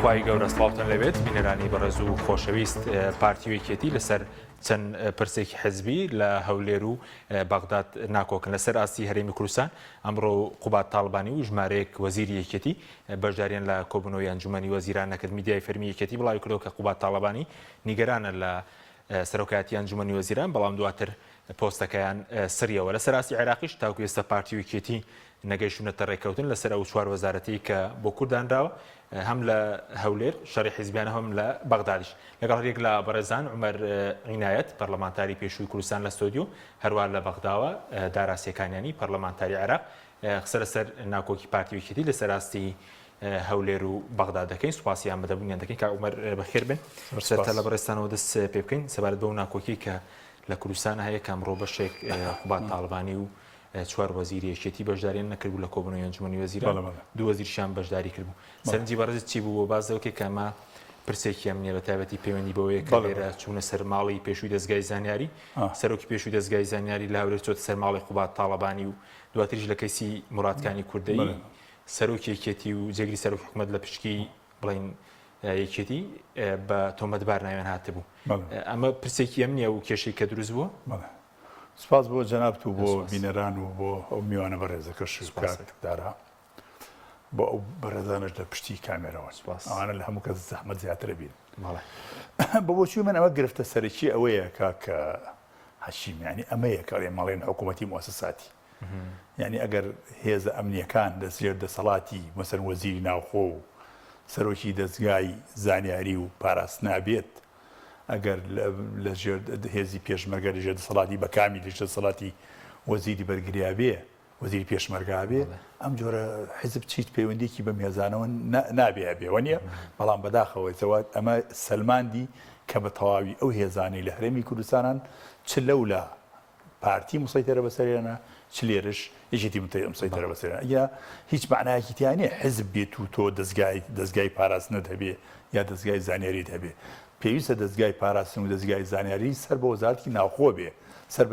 خی گەورە سڵاوتان لەوێت بینەرانی بەڕێز و خۆشەویست پارتیوێکێتی لەسەر چەند پرسێکی حزبی لە هەولێر و بەغداد ناکۆکن لەسەر ئاستی هەرێمی کوردستان ئەمڕۆ قوبات تاڵبانی و ژمارەیەک وەزیری یەکێتی بەشداریان لە کۆبوونەوەی ئەنجومەنی وەزیران نەکرد میدیای فەرمی یەکێتی بڵاوی کردەوە کە قوبات تاڵبانی نیگەرانە لە سەرۆکایەتی ئەنجومەنی وەزیران بەڵام دواتر پۆستەکەیان سریەوە لەسەر ئاستی عێراقیش تاکو ئێستا پارتیوێکێتی نەگەیشتونەتە ڕێکەوتن لەسەر ئەو چوار وەزارەتی کە بۆ کورددانراوە هەم لە هەولێر شەڕی حیزبیانە هەم لە بەغدادیش لەگەڵ یەک لە بەڕێزان عومەر عنایەت پەرلەمانتاری پێشووی کوردستان لە ستۆدیۆ هەروە لە بەغداوە داراسیەکانیانی پەرلەمانتاری عێراق قسە لەسەر ناکۆکی پارتیوێکێتی لەسەر ئاستی هەولێر و بەغداد دەکەین سوپاسیان بەدەبوونیان دەکەین کە عومەر بەخێر بن سەرەتا لە بەڕێستانەوە دەست پێ بکەین سەبارەت بەو ناکۆکی کە لە کوردستان هەیە کە ئەمڕۆ بەشێک قوبات تاڵبانی و چوار وەزیری یەکێتی بەشداریان نەکردبوو لە کۆبوونەوەی ئەنجومەنی وەزیران دوو وەزیرشیان بەشداری کردبوو سەرنجی بەڕێزت چی بوو بۆ بازەوەکێک کە ئەمە پرسێکی ئەمنیە بە تایبەتی پەیوەندی بەوەیە کە لێرە چوونە سەر ماڵی پێشووی دەستگای زانیاری سەرۆکی پێشووی دەستگای زانیاری لە هەولێر چۆتە سەر ماڵی قوبات تاڵبانی و دواتریش لە کەیسی مورادکانی کوردەی سەرۆکی یەکێتی و جێگری سەرۆکی حکوومەت لە پشکی بڵین یەکێتی بە تۆمەتبار ناوێن هاتبوو ئەمە پرسێکی ئەمنیە و کێشەی کە دروست بووە سپاس بۆ جەنابت و بۆ بینەران و بۆ ئەو میوانە بەڕێزەکەش کاتدارا بۆ ئەو بەڕێزانش لە پشتی کامێرەوە ئەوانە لە هەموو کەس زەحمەت زیاترە بین بۆچی من ئەمە گرفتە سەرەکی ئەوەیە کە هەشیم ینی ئەمەیە کە مەڵێن حکوومەتی موسساتی ینی ئەگەر هێزە ئەمنیەکان دەستێر دەسەڵاتی مەسەن وەزیری ناوخۆ و سەرۆکی دەستگای زانیاری و پاراست نابێت ئەگەر لە هێزی پێشمەرگە لەژێر دەسەڵاتی بە کامی لەژێر دەسەڵاتی وەزیری بەرگریا بێ وەزیری پێشمەرگا بێ ئەم جۆرە حیزب چیت پەیوەندێکی بە میێزانەوە نابێ بێوە نیە بەڵام بەداخەوەیەوە ئەمە سەلماندی کە بە تەواوی ئەو هێزانەی لە هەرێمی کوردستانان چ لەولا پارتی مسەیتەرە بەسەریانە چ لێرش یەکێتی مسەیتەرە بەسەریانە یا هیچ معنایەکی تیانێ حیزب بێت و تۆ دەستگای پاراستنت هەبێ یا دەستگای زانیاریت هەبێ پێویستە دەستگای پاراستن و دەستگای زانیاری سەر بە وەزارەتی ناوخۆ بێ سەر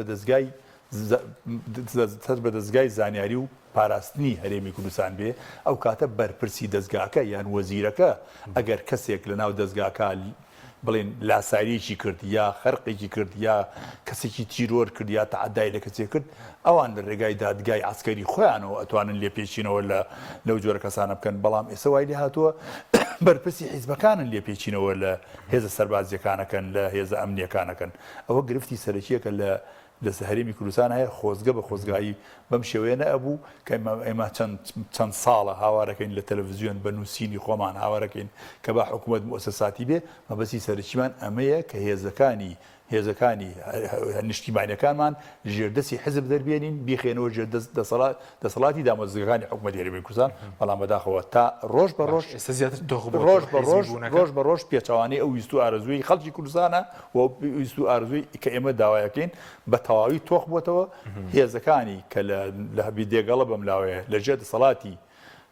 بە دەستگای زانیاری و پاراستنی هەرێمی کوردستان بێ ئەو کاتە بەرپرسی دەستگاکە یان وەزیرەکە ئەگەر کەسێک لە ناو دەستگاکە بڵێن لاساریەکی کرد یا خەرقێکی کرد یا کەسێکی تیرۆر کرد یا تەعەدای لە کەسێک کرد ئەوان لە ڕێگای دادگای عسکەری خۆیانەوە ئەتوانن لێپێچینەوە لەو جۆرە کەسانە بکەن بەڵام ئێستا وای لێ هاتووە بەرپرسی حیزبەکانن لێپێچینەوە لە هێزە سەربازیەکانەکەن لە هێزە ئەمنیەکانەکەن ئەوە گرفتی سەرەکیەکە لە هەرێمی کوردستان هەیە خۆزگە بە خۆزگایی بەم شێوەیە نەبوو کە ئێمە چەند ساڵە هاوارەکەین لە تەلەڤیزیۆن بە نووسینی خۆمان هاوارەکەین کە با حکوومەت موسساتی بێ مەبەستی سەرچیمان ئەمەیە کە هێزەکانی نیشتیمانیەکانمان ژێردەسی حزب دەربێنین بیخێنەوە ژێر دەسەڵاتی دامەزگەکانی حکوومەتی هەرێمی کوردستان بەڵام بەداخەوە تا ڕۆژ بە ڕۆژ پێچەوانەی ئەو ویست و ئارەزووی خەڵکی کوردستانە و ویست و ئارزووی کە ئێمە داوایەکەین بە تەواوی تۆخ بووەتەوە هێزەکانی کە لە هەبی دێگەڵە بەم لاوەیە لە ژێر دەسەڵاتی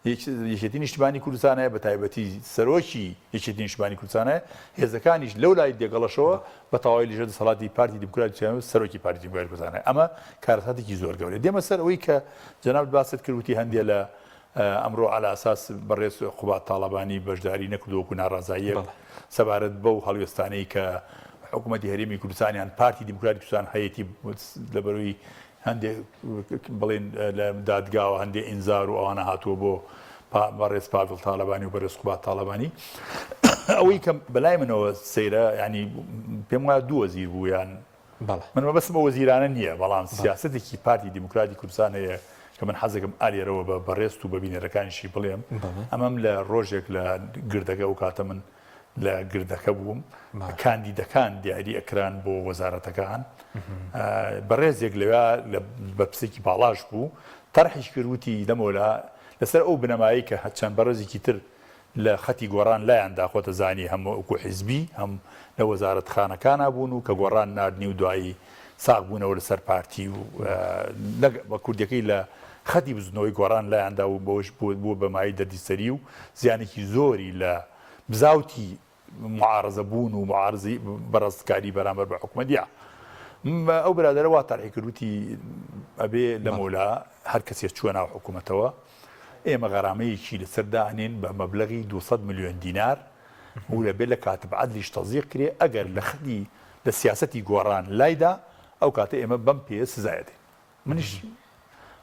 یەکێتی نیشتیمانی کوردستانە بە تایبەتی سەرۆکی یەکێتی نیشتیمانی کوردستانە هێزەکانیش لەو لای دێگەڵەشەوە بە تەواوی لەژێر دەسەڵاتی پارتی دیموکراتی سەرۆکی پارتی دیموکراتی کوردستانە ئەمە کارەساتێکی زۆر گەورەیە دێمە سەر ئەوەی کە جەناب باست کردوتی هەندێ لە ئەمڕۆ عەلا ئاساس بەڕێز قوبات تاڵبانی بەشداری نەکردووەکو ناڕازاییەک سەبارەت بەو هەڵوێستانەی کە حکوومەتی هەرێمی کوردستانیان پارتی دیموکراتی کوردستان هەیەتی لەبەرەوەی هەندێک بڵێن لە دادگاوە هەندێک ئینزار و ئەوانە هاتووە بۆ بەڕێز پاڤڵ تاڵبانی و بەڕێز قوبات تاڵبانی ئەوەی کە بەلای منەوە سەیرە ینی پێم وایە دوو وەزیر بوو یان من مەبەستم بە وەزیرانە نییە بەڵام سیاسەتێکی پارتی دیموکراتی کوردستان هەیە کە من حەزەکەم ئالێرەوە بە بەڕێست و بە بینەرەکانیشی بڵێم ئەمەم لە ڕۆژێک لە گردەکە و کاتە من لە گردەکە بووم کاندیدەکان دیاری ئەکران بۆ وەزارەتەکان بەڕێزێک لەوێ بە پسێکی باڵاش بوو تەرحیش کردوتی دەمەوەلا لەسەر ئەو بنەمایی کە چەند بەڕێزێکی تر لە خەتی گۆڕان لایەندا خۆتە زانی هەم وەکو حیزبی هەم لە وەزارەتخانەکانە بوون و کە گۆڕان ناردنی و دوایی ساغ بوونەوە لەسەر پارتی و بە کوردەکەی لە خەتی بزنەوەی گۆڕان لایەندا و بەوەش بووە بەمایی دەردیسەری و زیانێکی زۆری لە بزاوتی معارزە بوون و معارزی بەڕستکاری بەرامبەر بە حکوومەتیە ئەو برادەرە وا تەرحی کردوتی ئەبێ لە مۆلا هەر کەسێک چووە ناو حکوومەتەوە ئێمە غەرامەیەکی لەسەردانێن بە مەبلەغی 200 میلیۆن دینار و لەبێت لە کاتب عەدلیش تەزیق کرێ ئەگەر لە خەتی لە سیاسەتی گۆڕان لایدا ئەو کاتە ئێمە بەم پێ سزایەدەین. منیش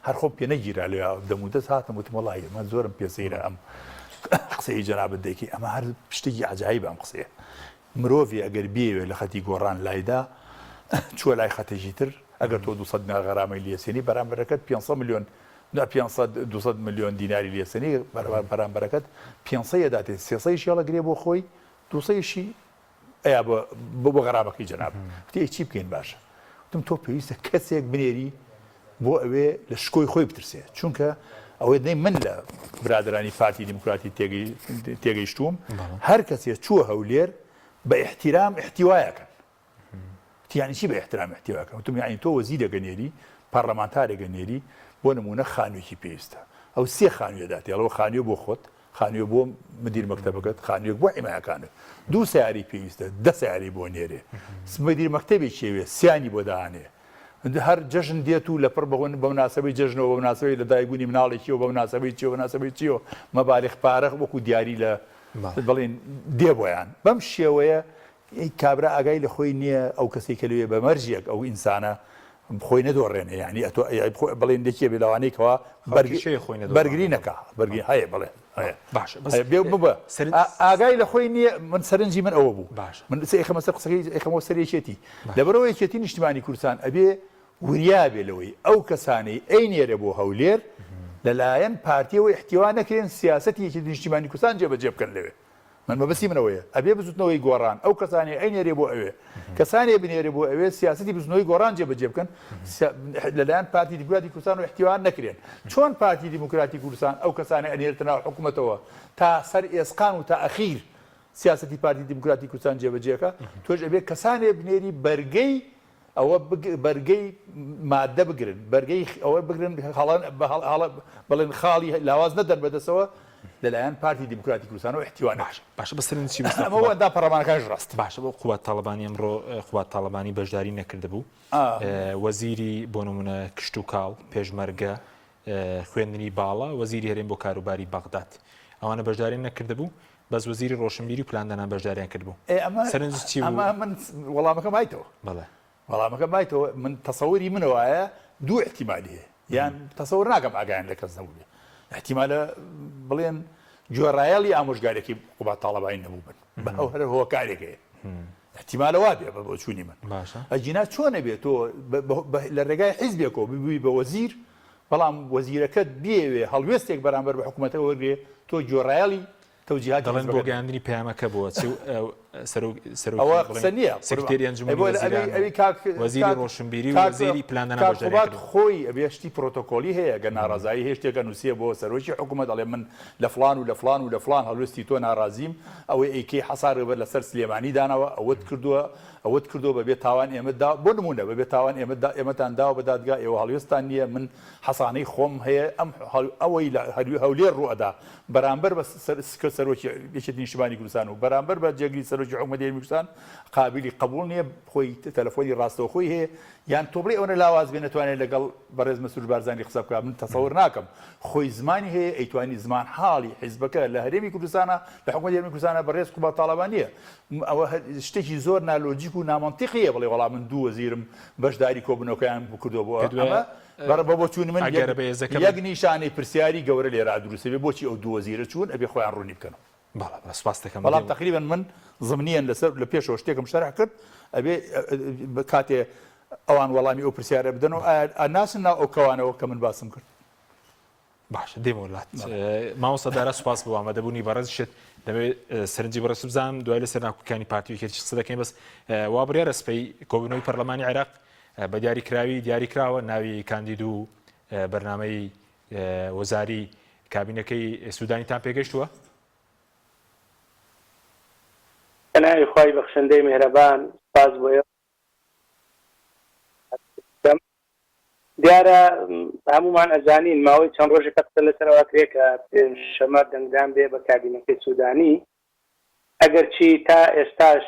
هەر خۆم پێ نەگیرا لێ دەمودەست هاتم وتم وەڵی ئێمە زۆرم پێسەیرە ئەم قسەی جەنابەت دەیکەی ئەمە هەر شتێکی عەجایب ئەم قسەیە. مرۆڤی ئەگەر بێوێ لە خەتی گۆڕان لایدا چووە لای خەتێکی تر ئەگەر تۆ 200 غەرامەی لێسێنی بەرامبەرەکەت 500 میلیۆن 200 میلیۆن دیناری لێسێنی بەرامبەرەکەت 500 داتێت 300 هێڵەگرێ بۆ خۆی 200شی ئەیا بۆ غەرامەکەی جەناب وتی چی بکەین باشە وتم تۆ پێویستە کەسێک بنێری بۆ ئەوێ لە شکۆی خۆی بترسێ چونکە ئەوەی دەی من لە برادرانی پارتی دیموکراتی تێگەیشتوم هەر کەسێک چووە هەولێر بە احتیرام احتیوایەکەن یعنی چی بە احترام احتیواکەن وتم یعنی تۆ وەزیرە گەنێری پەرلەمانتارێک گەنێری بۆ نمونە خانوویەکی پێویستە ئەو 3 خانوویە داتێ ئەڵەوە خانوویە بۆ خۆت خانوویە بۆ مدیر مەکتەبەکەت خانوویەک بۆ حیمایەکانت 2 سیاری پێویستە 10 سیاری بۆ نێرێ مدیر مەکتەبێک شێوێ سیانی بۆ داهانێ هەر جەژن دێت و لەپڕ بەون بە مناسبەی جەژنەوە بە مناسبەی لە دایکبوونی مناڵێکی و بە مناسبەی چیەوە مناسبەی چیەوە مەبالغ پارەخ وەکو دیاری لە بڵێن دێ بۆیان بەم شێوەیە کابرا ئاگای لە خۆی نییە ئەو کەسی کە لەوێ بە مەرجێک ئەو ئینسانە خۆی نەدۆڕێنێ یعنی بڵێن دەکێ بێلاوانەیەکەوە بەرگری نەکا بەرگی هەیە بڵێ ببە ئاگای لە خۆی نییە من سەرنجی من ئەوە بوو من ئێخەمە سەر قسەکەی ئێخەمەوە سەرێکێتی لەبەرەوە یەکێتی نیشتیمانی کوردستان ئەبێ وریا بێ لەوەی ئەو کەسانەی ئەینێرە بۆ هەولێر لەلایەن پارتیەوە احتیوا نەکرێن سیاسەتی یەکێتی نیشتیمانی کوردستان جێبەجێ بکەن لەوێ من مەبەستی منەوەیە ئەبێ بزوتنەوەی گۆڕان ئەو کەسانی ئەینێرێ بۆ ئەوێ کەسانی بنێرێ بۆ ئەوێ سیاسەتی بزنەوەی گۆڕان جێبەجێ بکەن لەلایەن پارتی دیموکراتی کوردستان و احتیوا نەکرێن چۆن پارتی دیموکراتی کوردستان ئەو کەسانی ئەنێرتە ناو حکوومەتەوە تا سەر ئێسقان و تا ئەخیر سیاسەتی پارتی دیموکراتی کوردستان جێبەجێکە تۆش ئەبێ کەسانێ بنێری بەرگەی ئەوە بەرگەی مادە بگرن بەرگەی ئەوە بگرن بەڵێن خاڵی لاواز نەدەن بەدەستەوە لەلایەن پارتی دیموکراتی کوردستان و احتیوا باشە بەسەرین چی ئەمەوەدا پەرلەمانەکانش ڕاست باشە بۆ قوات تاڵبانی ئەمڕۆ قوات تاڵبانی بەشداری نەکرده بوو وەزیری بۆ نمونە کشت و کاڵ پێشمەرگە خوێندنی باڵا وەزیری هەرێم بۆ کاروباری بەغداد ئەوانە بەشداری نەکرده بوو بەس وەزیری ڕۆشنبیری و پلاندانان بەشداریان کرد بوو سەرنج چی بوو من وەڵامەکەم هایتەوە بەڵێ وەڵامەکەم هایتەوە من تەسەووری منەوەیە دوو احتیمالی هەیە یان تەسەوور ناکەم ئاگایان لە کەس نەبوو احتیمالە بڵێن جۆڕایەڵی ئامۆژگارێکی قوبات تاڵەبانی نەبوو بن بە ئەو هەر هۆکارێکەیە احتیمالە وا بێ بۆ چوونی من ئەجینا چۆنە بێت تۆ لە ڕێگای حیزبێکەوە ببووی بە وەزیر بەڵام وەزیرەکەت بێوێ هەڵوێستێک بەرامبەر بە حکوومەتەوە وەرگێ تۆ جۆڕایەڵی تەوجیهات دەڵێن بۆ گەیاندنی پەیامەکە بووە ئەوە قسە نییە سکرتێری ئەنجومەنی وەزیری ڕۆشنبیری و وەزیری پلاندانە بەشداری خۆی ئەبێ شتی پرۆتۆکۆلی هەیە گە ناڕازایی هێز شتێکە نووسیە بۆ سەرۆکی حکوومەت دەڵێ من لە فلان و لە فلان و لە فلان هەڵوێستی تۆ ناڕازیم ئەوەی ئەیکەی حەسار ڕێبەر لەسەر سلێمانی دانەوە ئەوەت کردووە بەبێت تاوان ئێمەدا بۆ نمونە بەبێت تاوان ئێمەتان داوە بە دادگا ئێوە هەڵوێستان نییە من حەسانەی خۆم هەیە ئەم ئەوەی هەولێر ڕوئەدا بەرامبەر بە سەرۆکی یەکێتی نیشتیمانی کوردستان و بەرامبەر بە جێگری سەرۆکی حکوومەتی هەرێمی کوردستان قابلی قبول نییە خۆی تەلەفۆنی ڕاستەوخۆی هەیە یان تۆ بڵێ ئەوە لاواز بێ نەتوانێت لەگەڵ بەڕێز مەسعود بارزانی قسە بکات من تەسەوور ناکەم خۆی زمانی هەیە ئەیتوانی زمان حاڵی حیزبەکە لە هەرێمی کوردستانە لە حکوومەتی هەرێمی کوردستانە بەڕێز قوبات تاڵەبانیە ئەوە شتێکی زۆر نالۆجیک و نامەنتیقیە بڵێ وەڵام من دوو وەزیرم بەشداری کۆبنەوەکەیان بکردەوە بۆ ئەمە بە چوون من یەک نیشانەی پرسیاری گەورە لێرا دروستە بێ بۆچی ئەو دوو وەزیرە چوون ئەبێ خۆیان ڕوونی بکەنەوە بەڵام تقریبا من زمنیان لەسەر لە پێشەوە شتێکم شەرح کرد ئەبێ کاتێ ئەوان وەڵامی ئەو پرسیارە بدەن و ئەناسن ناو ئەو کەوانەوە کە من باسم کرد باشە دێم وڵات مامۆستادارە سوپاس بۆ ئامادەبوونی بەڕێز شت دەبێت سەرنجی بەڕێز بزانم دوای لەسەر ناکۆکانی پارتیەکێتی قسە دەکەین بەس وا بڕیارە سپەی کۆبوونەوەی پەرلەمانی عێراق بە دیاریکراوی دیاریکراوە ناوی کاندید و بەرنامەی وەزاری کابینەکەی سوودانیتان پێگەشتووە؟ ناوی خوای بەخشندەی میهرەبان سپاس بۆیە دیارە هەمومان ئەزانین ماوەی چەند ڕۆژێک قسە لەسەرەوە کرێ کە پێنجشەمە دەنگدان بێ بە کابینەکەی سوودانی ئەگەر چی تا ئێستاش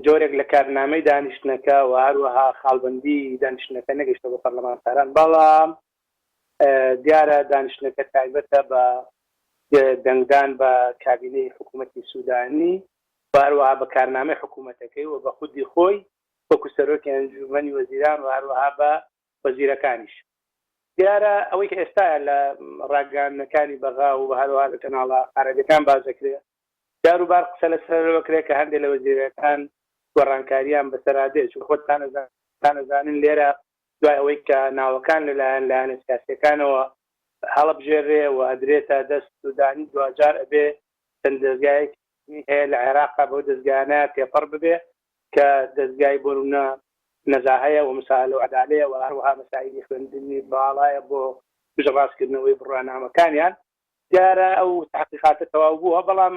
جۆرێک لە کارنامەی دانیشتنەکە و هەروەها خاڵبەندی دانیشتنەکە نەگەیشتە بۆ پەرلەمانتاران بەڵام دیارە دانیشتنەکە تایبەتە بە دەنگدان بە کابینەی حکوومەتی سوودانی هەروەها بە کارنامەی حکوومەتەکەی و بە خودی خۆی وەکو سەرۆکی ئەنجومەنی وەزیران و هەروەها بە وەزیرەکانیش. دیارە ئەوەی کە ئێستاە لە ڕاگەاندنەکانی بەغا و بە هەروەها لە کەناڵە عەرەبیەکان بازەکرێ جاروبار قسە لەسەرەوەکرێ کە هەندێک لە وەزیرەکان گۆڕانکاریان بەسەرادێت چون خۆتان ئەزانن لێرە دوای ئەوەی کە ناوەکان لەلایەن لایەنە سیاسیەکانەوە هەڵبژێڕێ و ئەدرێتە دەست سوودانی دوجار ئەبێ چەند دەستگایەکی هەیە لە عێراقا بەو دەستگایانە تێپەڕ ببێ کە دەستگای بۆ نەزاهەیە و مسائل و عەدالەیە و هەروەها مەسائیلی خوێندنی باڵایە بۆ بژەڕاستکردنەوەی بڕوانامەکانیان. دیارە ئەو تحقیقاتە تەواو بووە بەڵام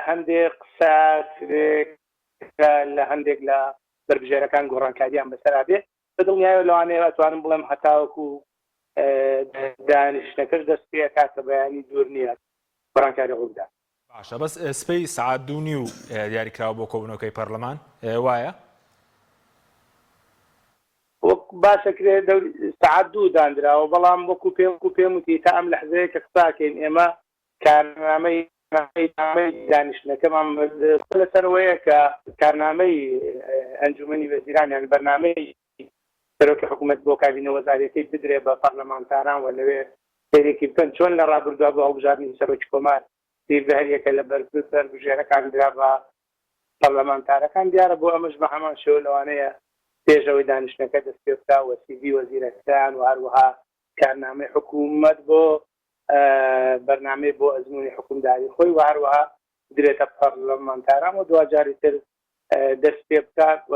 هەندێک قسە لە هەندێک لە بەربژێرەکان گۆڕانکاریان بەسەرا بێ بەدڵنیایە لەوانەیە ئەتوانم بڵێم هەتاوەکو دانیشتەکەش دەست پێ کاتە بەیانی دوور نییە گۆڕانکاری ڕوودا. باشە بەس سپەی سەعات 2:30 دیاریکراوە بۆ کۆبوونەوەی پەرلەمان وایە؟ باشەکرێ سەعات 2 دانراوە بەڵام وەکو پێم وتی تا ئەم لەحزەیە کە قساکەین ئێمە کارنامەی دانیشتنەکەمان لەسەرەوەیە کە کارنامەی ئەنجومەنی وەزیران بەرنامەی سەرۆکی حکوومەت بۆ کابینە وەزارەتی بدرێ بە پەرلەمانتاران و لەوێ سێرێکی بکەن چۆن لە ڕابردووە بۆ هەڵبژاردننی سەرۆکی کۆمار بەهەریەکە لە بەربژێرەکان درا بە پەرلەمانتارەکان دیارە بۆ ئەمەش بە هەمان شێوە لەوانەیە پێشەوەی دانیشتنەکە دەست پێ بکا و سیڤی وەزیرەکان و هەروەها کارنامەی حکوومەت بۆ بەرنامەی بۆ ئەزموونی حکومداری خۆی و هەروەها درێتە پەرلەمانتاران و دوجاری تر دەست پێ بکات و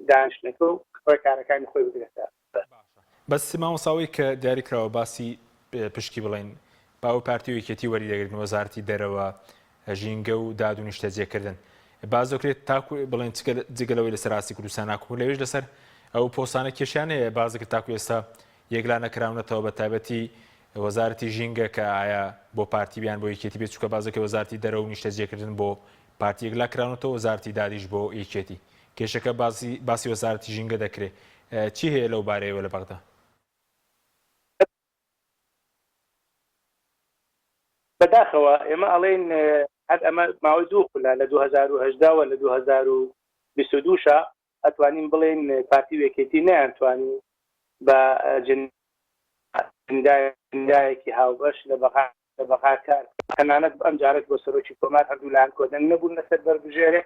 دانیشتنەکە و کارەکانی خۆی بگرێتە. بەس مامۆساوی کە دیاریکراوە باسی پشکی بڵێن باو پارتی و یەکێتی وەریدەگرتن وەزارەتی دەرەوە ژینگە و داد و نیشتەجێکردن بازۆکرێت تاکو بڵێن جگەلەوەی لەسەر راستی کوردستان ناکۆ لەوێش لەسەر ئەو پۆستانە کێشیان هەیە بازەکە تاکو ئێستا یەکلا نەکراونەتەوە بە تایبەتی وەزارەتی ژینگە کە ئایا بۆ پارتی بیان بۆ یەکێتی بێت چووکە بازەکە وەزارەتی دەرەوە و نیشتەجێکردن بۆ پارتی یەکلا کراونەتەوە وەزارەتی دادیش بۆ یەکێتی کێشەکە باسی وەزارەتی ژینگە دەکرێت چی هەیە لەو بارەیەوە لە بەغدا؟ بەداخەوە ئێمە ئەڵێن هەر ئەمە ماوەی دوو خولە لە 2010 و لە 2022 ئەتوانین بڵێن پارتی وەکێتی نەیانتوانی بە جندایەکی هاوبەش لە بەغا کار تەنانەت ئەم جارێت بۆ سەرۆکی کۆمار هەردوو لایەن کۆدەنگ نەبوون لەسەر بەربژێرێ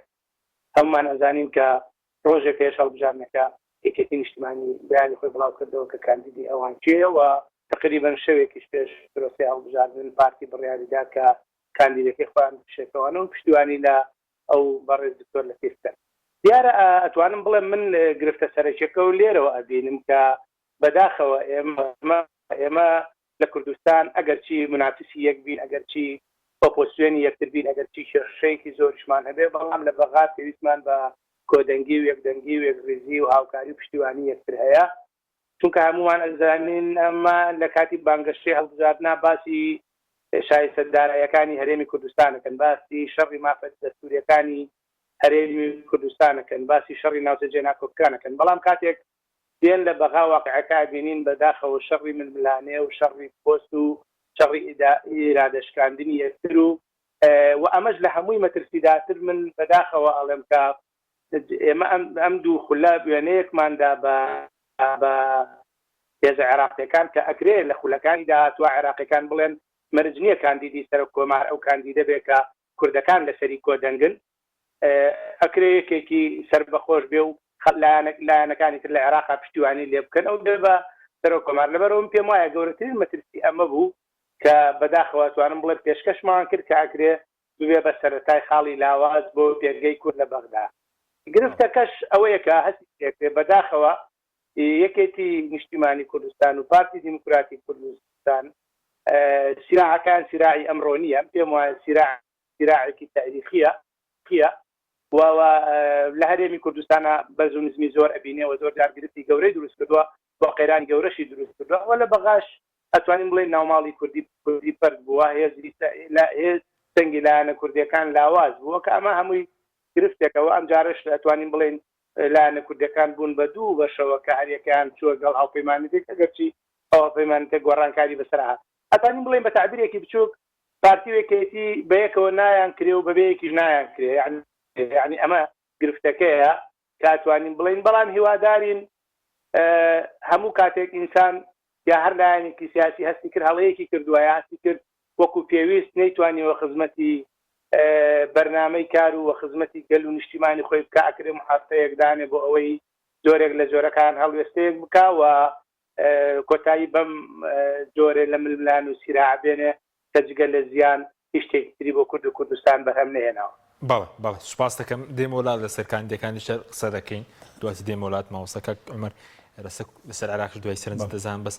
هەمومان ئەزانین کە ڕۆژێک پێش هەڵبژارنەکە یەکێتی نیشتیمانی بەیانی خۆی بڵاو کردەوە کە کاندیدی ئەوان چیە و تقریبا شەوێکیش پێش پرۆسەی هەڵبژاردن پارتی بڕیاریدا کە کاندیدەکەی خۆیان بشێتەوەنە و پشتیوانی لە ئەو بەڕێز دکتۆر لە پێستن. دیارە ئەتوانم بڵێم من گرفتە سەرچێکە و لێرەوە ئەبینم کە بەداخەوە ئێمە لە کوردستان ئەگەرچی منافسی یەک بین ئەگەرچی ئۆپۆزیسیۆنی یەکتر بین ئەگەرچی کێشەیەکی زۆریشمان هەبێ بەڵام لە بەغا پێویستمان بە کۆدەنگی و یەکدەنگی و یەکڕێزی و هاوکاری و پشتیوانی یەکتر هەیە چونکە هەمومان ئەزانین ئەمە لە کاتی بانگەشەی هەڵبژاردنە باسی شایستەدارایەکانی هەرێمی کوردستانەکەن باسی شەڕی مافەت دەستوریەکانی هەرێمی کوردستانەکەن باسی شەڕی ناوچەجێ ناکۆکەکانەکەن بەڵام کاتێک دێن لە بەغا واقعەکە بینین بەداخەوە شەڕی ململانێ و شەڕی پۆست و شەڕی ئیرادەشکاندنی یەکتر و ئەمەش لە هەمووی مەترسیداتر من بەداخەوە ئەڵێم کە ئێمە ئەم دوو خولە وێنەیەکماندا بە هێزە عێراقیەکان کە ئەکرێ لە خولەکانی داهاتوە عێراقیەکان بڵێن مەرج نییە کاندیدی سەرۆک کۆمار ئەو کاندیدە بێ کە کوردەکان لەسەری کۆدەنگن ئەکرێ یەکێکی سەربەخۆش بێ و لایەنەکانی تر لە عێراقا پشتیوانی لێ بکەن ئەو دێ بە سەرۆک کۆمار لەبەرەوەم پێم وایە گەورەترین مەترسی ئەمە بوو کە بەداخەوە توانم بڵێ پێشکەشمان کرد کە ئەکرێ ببێ بە سەرەتای خاڵی لاواز بۆ پێرگەی کورد لە بەغدا گرفتەکەش ئەوەیە کە هەستی بەداخەوە یەکێتی نیشتیمانی کوردستان و پارتی دیموکراتی کوردستان سیراعەکان سیراعی ئەمڕۆ نییە پێم وایە سیراعێکی تاریخیە و لە هەرێمی کوردستانە بەرز و نزمی زۆر ئەبینێەوە زۆر جارگرفتی گەورەی دروست کردووە بۆ قەیران گەورەشی دروست کردووە وە لە بەغاش ئەتوانین بڵێن ناوماڵی کوردی پەرد بووە هێز سەنگی لایەنە کوردیەکان لاواز بووە کە ئەمە هەمووی گرفتێکەوە ئەم جارش ئەتوانین بڵێن لایەنە کوردەکان بوون بە دوو بەشەوە کە هەریەکەیان چووە گەڵ هاوپەیمانیێک ئەگەرچی ئەوە پەیمان تێک گۆڕانکاری بەسەرها ئەتانین بڵێن بە تعبیرێکی بچووک پارتی وێکێتی بەیەکەوە نایان کرێ و بەبەیەکیش نایان کرێ یعنی ئەمە گرفتەکەیە کاتوانین بڵین بەڵام هیوادارین هەموو کاتێک ئینسان یا هەر لایەنێکی سیاسی هەستی کرد هەڵەیەکی کردووە هەستی کرد وەکو پێویست نەیتوانیەوە خزمەتی بەرنامەی کار و خزمەتی گەل و نیشتیمانی خۆی بکە ئەکرێ محافتەیەکدانێ بۆ ئەوەی زۆرێک لە جۆرەکان هەڵوێستەیەک بکە و کۆتایی بەم جۆرێ لە ململان و سیراع بێنێ کەجگە لە زیان هیچ شتێکی تری بۆ کورد و کوردستان بەرهەم نهێناوە. بەڵێ سوپاس دەکەم دێم وڵات لەسەر کاندیدەکانی شەر قسە دەکەین دواتی دێم وڵات ماوەسەکە عومەر لەسەر عراقش دوای سەرنج دەزان بەس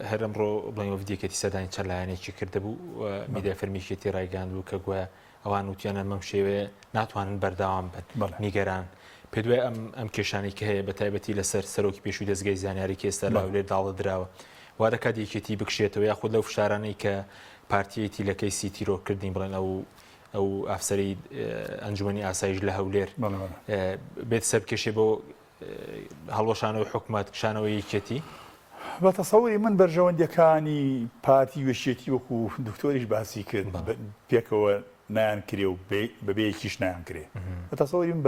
هەر ئەمڕۆ بڵێنەوە ڤیدیۆکێتی سەدانی چەند لایەنێکی کردهبوو میدیا فەرمیشێتی ڕایگەاندبوو کە گویا ئەوان وتیانە مەم شێوەیە ناتوانن بەردەوام بن نیگەران پێ دوای ئەم کێشانی کە هەیە بە تایبەتی لەسەر سەرۆکی پێشووی دەستگای زانیاری کە ئێستا لە هەولێر داڵە درراوە وا دەکات یەکێتی بکشێتەوە یاخود لەو فشارانەی کە پارتیەتی لەکەی سیتیرۆ کردین بڵێن ئەو ئافسەری ئەنجومەنی ئاسایش لە هەولێر بێت سەرکێشێ بۆ هەڵوەشانەوەی حکومەت کشانەوەی یەکێتی بە تەسەوری من بەرژەوەندەکانی پارتی وێشێتی وەکو دکتۆریش باسی کرد پێکەوە نایان کرێ و بەبەیەکیش نایان کرێ بە تەسەوری من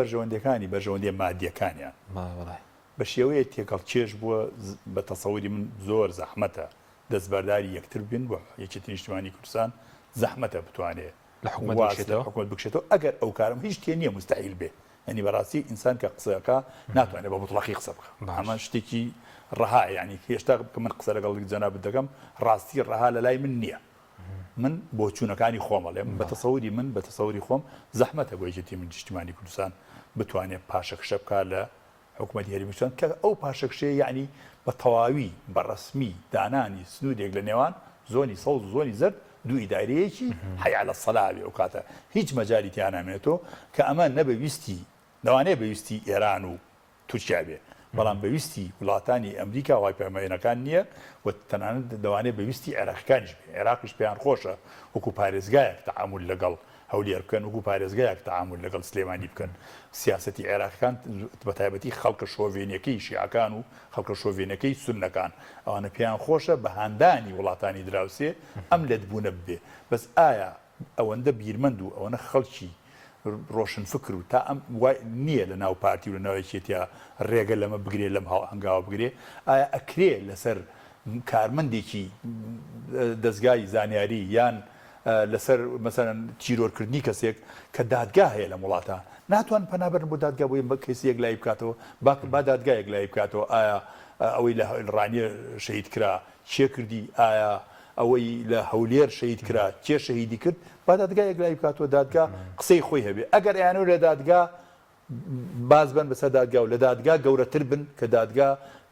بەرژەوەندی مادیەکانیان بە شێوەیە تێکەڵ چێژ بووە بە تەسەوری من زۆر زەحمەتە دەستبەرداری یەکتر بین بۆ یەکێتی نیشتیمانی کوردستان زەحمەتە بتوانێت لە حکومەت بکشێتەوە ئەگەر ئەو کارم هیچ تێ نییە مستحیل بێ ئەنی بەڕاستی ئینسان کە قسەکە ناتوانێت بە مطلقی قسە بکە ئەمە شتێکی ڕەها ینی هێشتا کە من قسە لەگەڵ جەناب دەکەم ڕاستی ڕەها لە لای من نییە من بۆ چوونەکانی خۆمەڵێم بە تەسەوری من بە تەسەوری خۆم زەحمەتە بۆ یەکێتی من نیشتیمانی کوردستان بتوانێت پاشەکشە بکات لە حکوومەتی هەرێمی کوردستان کە ئەو پاشەکشەیە یعنی بە تەواوی بە ڕەسمی دانانی سنوودێک لە نێوان زۆنی سەوز و زۆنی زرد دوو ئیدارەیەکی حیا لە سەلاوی ئەو کاتە هیچ مەجالی تیان نامێتەوە کە ئەمە نەبەویستی لەوانەیە بەویستی ئێران و تورکیا بێ بەڵام بەویستی وڵاتانی ئەمریکا وای پەیمانەکان نییە و تەنانەت دەوانێت بەویستی عێراقیەکانیش بێ عێراقیش پێیان خۆشە وەکو پارێزگایەک تەعامل لەگەڵ هەولێر بکەن وەکو پارێزگایەک تەعامل لەگەڵ سلێمانی بکەن سیاسەتی عێراقیەکان بەتایبەتی خەڵکە شۆڤێنیەکەی شیعەکان و خەڵکە شۆڤێنەکەی سوننەکان ئەوانە پێیان خۆشە بە هاندانی وڵاتانی دراوسێ ئەم لێدبوونە ببێ بەس ئایا ئەوەندە بیرمەند و ئەوەنە خەڵکی ڕۆشن فکر و تا ئەم نییە لە ناو پارتی و لە ناوێکێتیا ڕێگە لەمە بگرێ لەم هەنگاوە بگرێ ئایا ئەکرێ لەسەر کارمەندێکی دەستگای زانیاری یان لەسەر مەسەرەن تیرۆرکردنی کەسێک کە دادگا هەیە لە وڵاتە ناتوان پەنابەرن بۆ دادگا بۆ بە کەسێک لای بکاتەوە با دادگایەک لای بکاتەوە ئایا ئەوەی لە ڕانیە شەهید کرا چێ کردی ئایا ئەوەی لە هەولێر شەهید کرا چێ شەهیدی کرد با دادگایەک لای بکاتەوە دادگا قسەی خۆی هەبێ ئەگەر ئەیانەوە لە دادگا باز بن بەسەر دادگا و لە دادگا گەورەتر بن کە دادگا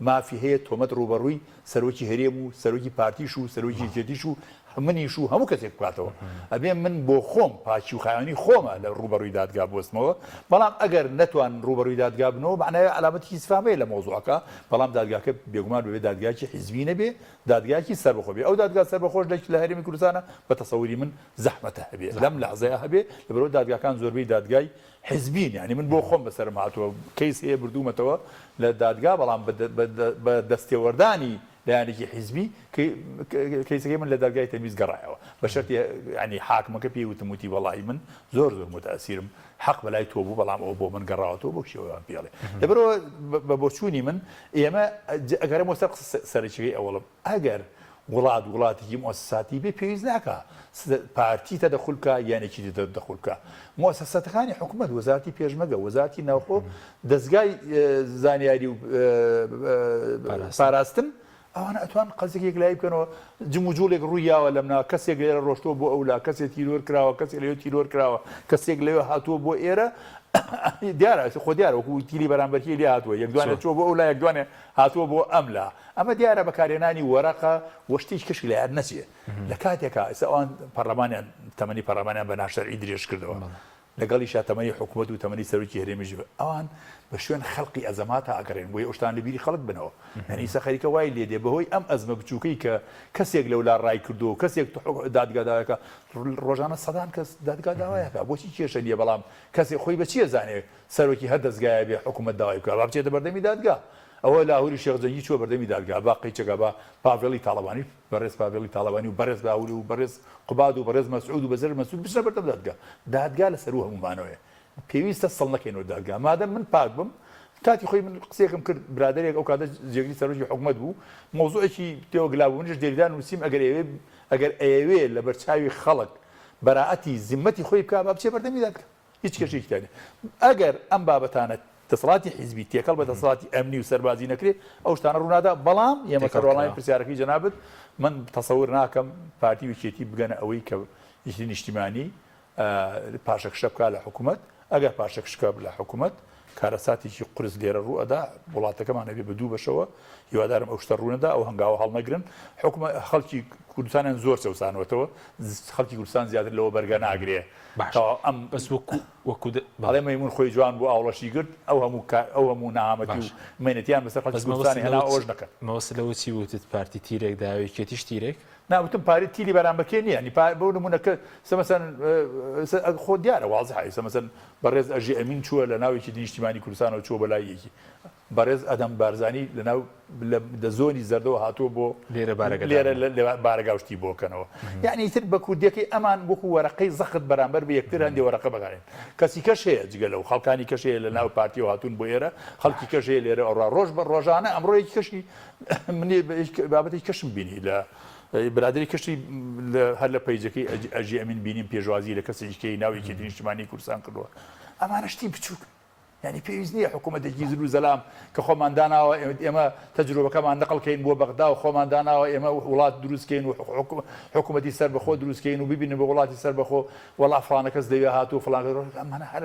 مافی هەیە تۆمەت ڕوبەڕووی سەرۆکی هەرێم و سەرۆکی پارتیش و سەرۆکی جێتیش و منیش و هەموو کەسێک بکاتەوە ئەبێ من بۆ خۆم پاچی و خایانی خۆمە لە ڕوبەڕووی دادگا بۆستمەوە بەڵام ئەگەر نەتوان ڕوبەڕووی دادگا بنەوە معنای علامەتی ئیسفامەیە لە مۆزوعەکە بەڵام دادگاکە بێگومان بێ دادگایکی حیزبی نەبێ دادگایکی سەربەخۆ بێ ئەو دادگا سەربەخۆش لە هەرێمی کوردستانە بە تەسەوری من زەحمەتە هەبێ لەم لەحزەیە هەبێ لەبەرەوە دادگاکان زۆربەی دادگای حزبین یعنی من بۆ خۆم بەسەرم هاتووە کەیس هەیە بردوومەتەوە لە دادگا بەڵام بە دەستێوەردانی لایەنێکی حیزبی کەیسەکەی من لە دادگای تەمیز گەڕایەوە بە شەرتی ینی حاکمەکە پێی وتموتی وەڵاهی من زۆر متەئسیرم حەق بەلای تۆ بوو بەڵام ئەوە بۆ من گەڕاوەتەوە بۆ شێوەیان پێڵێ لەبەرەوە بە بۆچوونی من ئێمە ئەگەرەمەوە سەر سەرچەکەی ئەوڵم ئەگەر وڵاتێکی مؤسساتی بێ پێویست ناکە پارتی تەدەخولکە یانێکی تەدەخولکە مؤسسەتەکانی حکوومەت وەزارەتی پێشمەرگە وەزارەتی ناوخۆ دەستگای زانیاری و پاراستن ئەوانە ئەتوان قەزێک لای بکەنەوە جم و جوڵێک ڕوویاوە لەمنا کەسێک لێرە ڕۆشتۆ بۆ ئەولا کەسێک تیرۆر کراوە کەسێک لەوێ تیرۆر کراوە کەسێک لەوێ هاتووە بۆ ئێرە دیارە خۆ دیارە وەکو تیلی بەرامبەرکی لێ هاتووە یەکدوانێت چۆ بۆ ئەولا یەکدوانێ هاتووە بۆ ئەملا ئەمە دیارە بەکارێنانی وەرەقە وەشتێک کشی لە یار نەچێ لە کاتێکە ئێستا ئەوان پەرلەمانیان تەمەنی پەرلەمانیان بە ناشەرعی درێژ کردەوە لەگەڵی تەمەنی حکوومەت و تەمەنی سەرۆکی هەرێمیش ئەوان بە شوێن خەڵقی ئەزەماتە ئەگەڕێن بۆی ئەوشتان لە بیری خەڵک بنەوە یعنی سەخەریکە وای لێدێ بەهۆی ئەم ئەزمە بچووکەی کە کەسێک لەولا ڕای کردو کەسێک دادگاداوەکە ڕۆژانە سەدان کەس دادگا داوایەکە بۆچی کێشە نییە بەڵام کەسێک خۆی بە چیە زانێ سەرۆکی هەر دەستگایە بێ حکوومەت داوای بکە ڕابچێتە بەردەمی دادگا ئەوە لاهوری شێخزەنگی چوە بەردەمی دادگا باقی چەکە بە پاڤێڵی تاڵەبانی بەڕێز پاڤێڵی تاڵەبانی و بەڕێز باولی و بەڕێز قوباد و بەڕێز مەسعود و بەزەر مەسعود بچنە بەردەم دادگا لەسەر و هەمومانەوەیە پێویستە سەڵ نەکەینەوە دادگا مادەم من پاک بم کاتی خۆی من قسێکم کرد برادێک ئەو کاتە جێگری سەرۆکی حکوومەت بوو مۆزوعێکی تێوەگلابوونش دێریدان نووسیم ئەگەر ئەوێ لە بەرچاوی خەڵک بەراعەتی زیممەتی خۆی بکا با بچێ بەردەمی دادگا هیچ کەشێکی تانێ ئەگەر ئەم بابەتانە دەسەڵاتی حیزبی تێکەڵ بە دەسەڵاتی ئەمنی و سەربازی نەکرێت ئەو شتانە ڕوونادا بەڵام ئێمە کەڕۆڵانی پرسیارەکەی جەنابەت من تەسەور ناکەم پارتی ویکێتی بگەنە ئەوەی کە یەکێتی نیشتیمانی پاشەکشە بکات لە حکوومەت ئەگەر پاشەکشکە لە حکوومەت کارەساتێکی قرس لێرە ڕوو ئەدا وڵاتەکەمان هەبێ بە دوو بەشەوە هیوادارم ئەو شتە ڕوونەدا ئەو هەنگاوە هەڵنەگرن خەڵکی کوردستانیان زۆر سەوسانەوەتەوە خەڵکی کوردستان زیاتر لەوە بەرگە ناگرێ ئەم بەس وەکو بەڵێ مەیمون خۆی جوان بۆ ئاوڵەشی گرت ئەو هەموو ناهامەتی و مێنەتیان بەسەر خەڵکی کوردستانی هێنا ئەوەش نەکەن مەوەسە لەوە چی وتت پارتی تیرێک داوێکێتیش تیرێک ناوتم پاری تیری بەرامبەکێ نییە نی بۆ نمونەکە سەمەسەن خۆ دیارە واضحه سەمەسەن بەڕێز ئەژی ئەمین چووە لە ناوێکی نیشتیمانی کوردستانەوە چووە بەلای یەکی بەڕێز ئەدەم بارزانی لە ناو لە زۆنی زەردەوە هاتووە بۆ لێرە بارەگاوشتی بۆکەنەوە یعنی ئیتر بە کوردیەکەی ئەمان وەکو وەرەقەی زەخت بەرامبەر بە یەکتر هەندێ وەرەقە بەکارێن کەسی کەش هەیە جگە لەو خەڵکانی کەش هەیە لە ناو پارتیەوە هاتوون بۆ ئێرە خەڵکی کەش هەیە لێرە ئەوڕا ڕۆژ بە ڕۆژانە ئەمڕۆیەکی کەشی منێ بابەتی کەشم بینی لە برادری کەشی هەر لە پەیجەکەی ئەژی ئەمین بینیم پێشوازی لە کەسێکیکەی ناوێکی نیشتیمانی کوردستان کردووە ئەمانە شتی بچووک ینی پێویست نییە حکوومەتێکی زر و زەلام کە خۆمان داناوە ئێمە تەجروبەکەمان نەقڵکەین بۆ بەغدا و خۆمان داناوە ئێمە وڵات دروستکەین و حکوومەتی سەر بەخۆ دروستکەین و ببینن بە وڵاتی سەر بەخۆ وەڵا فلانە کەس دەوێ هاتوو فلان ئەمانە هەر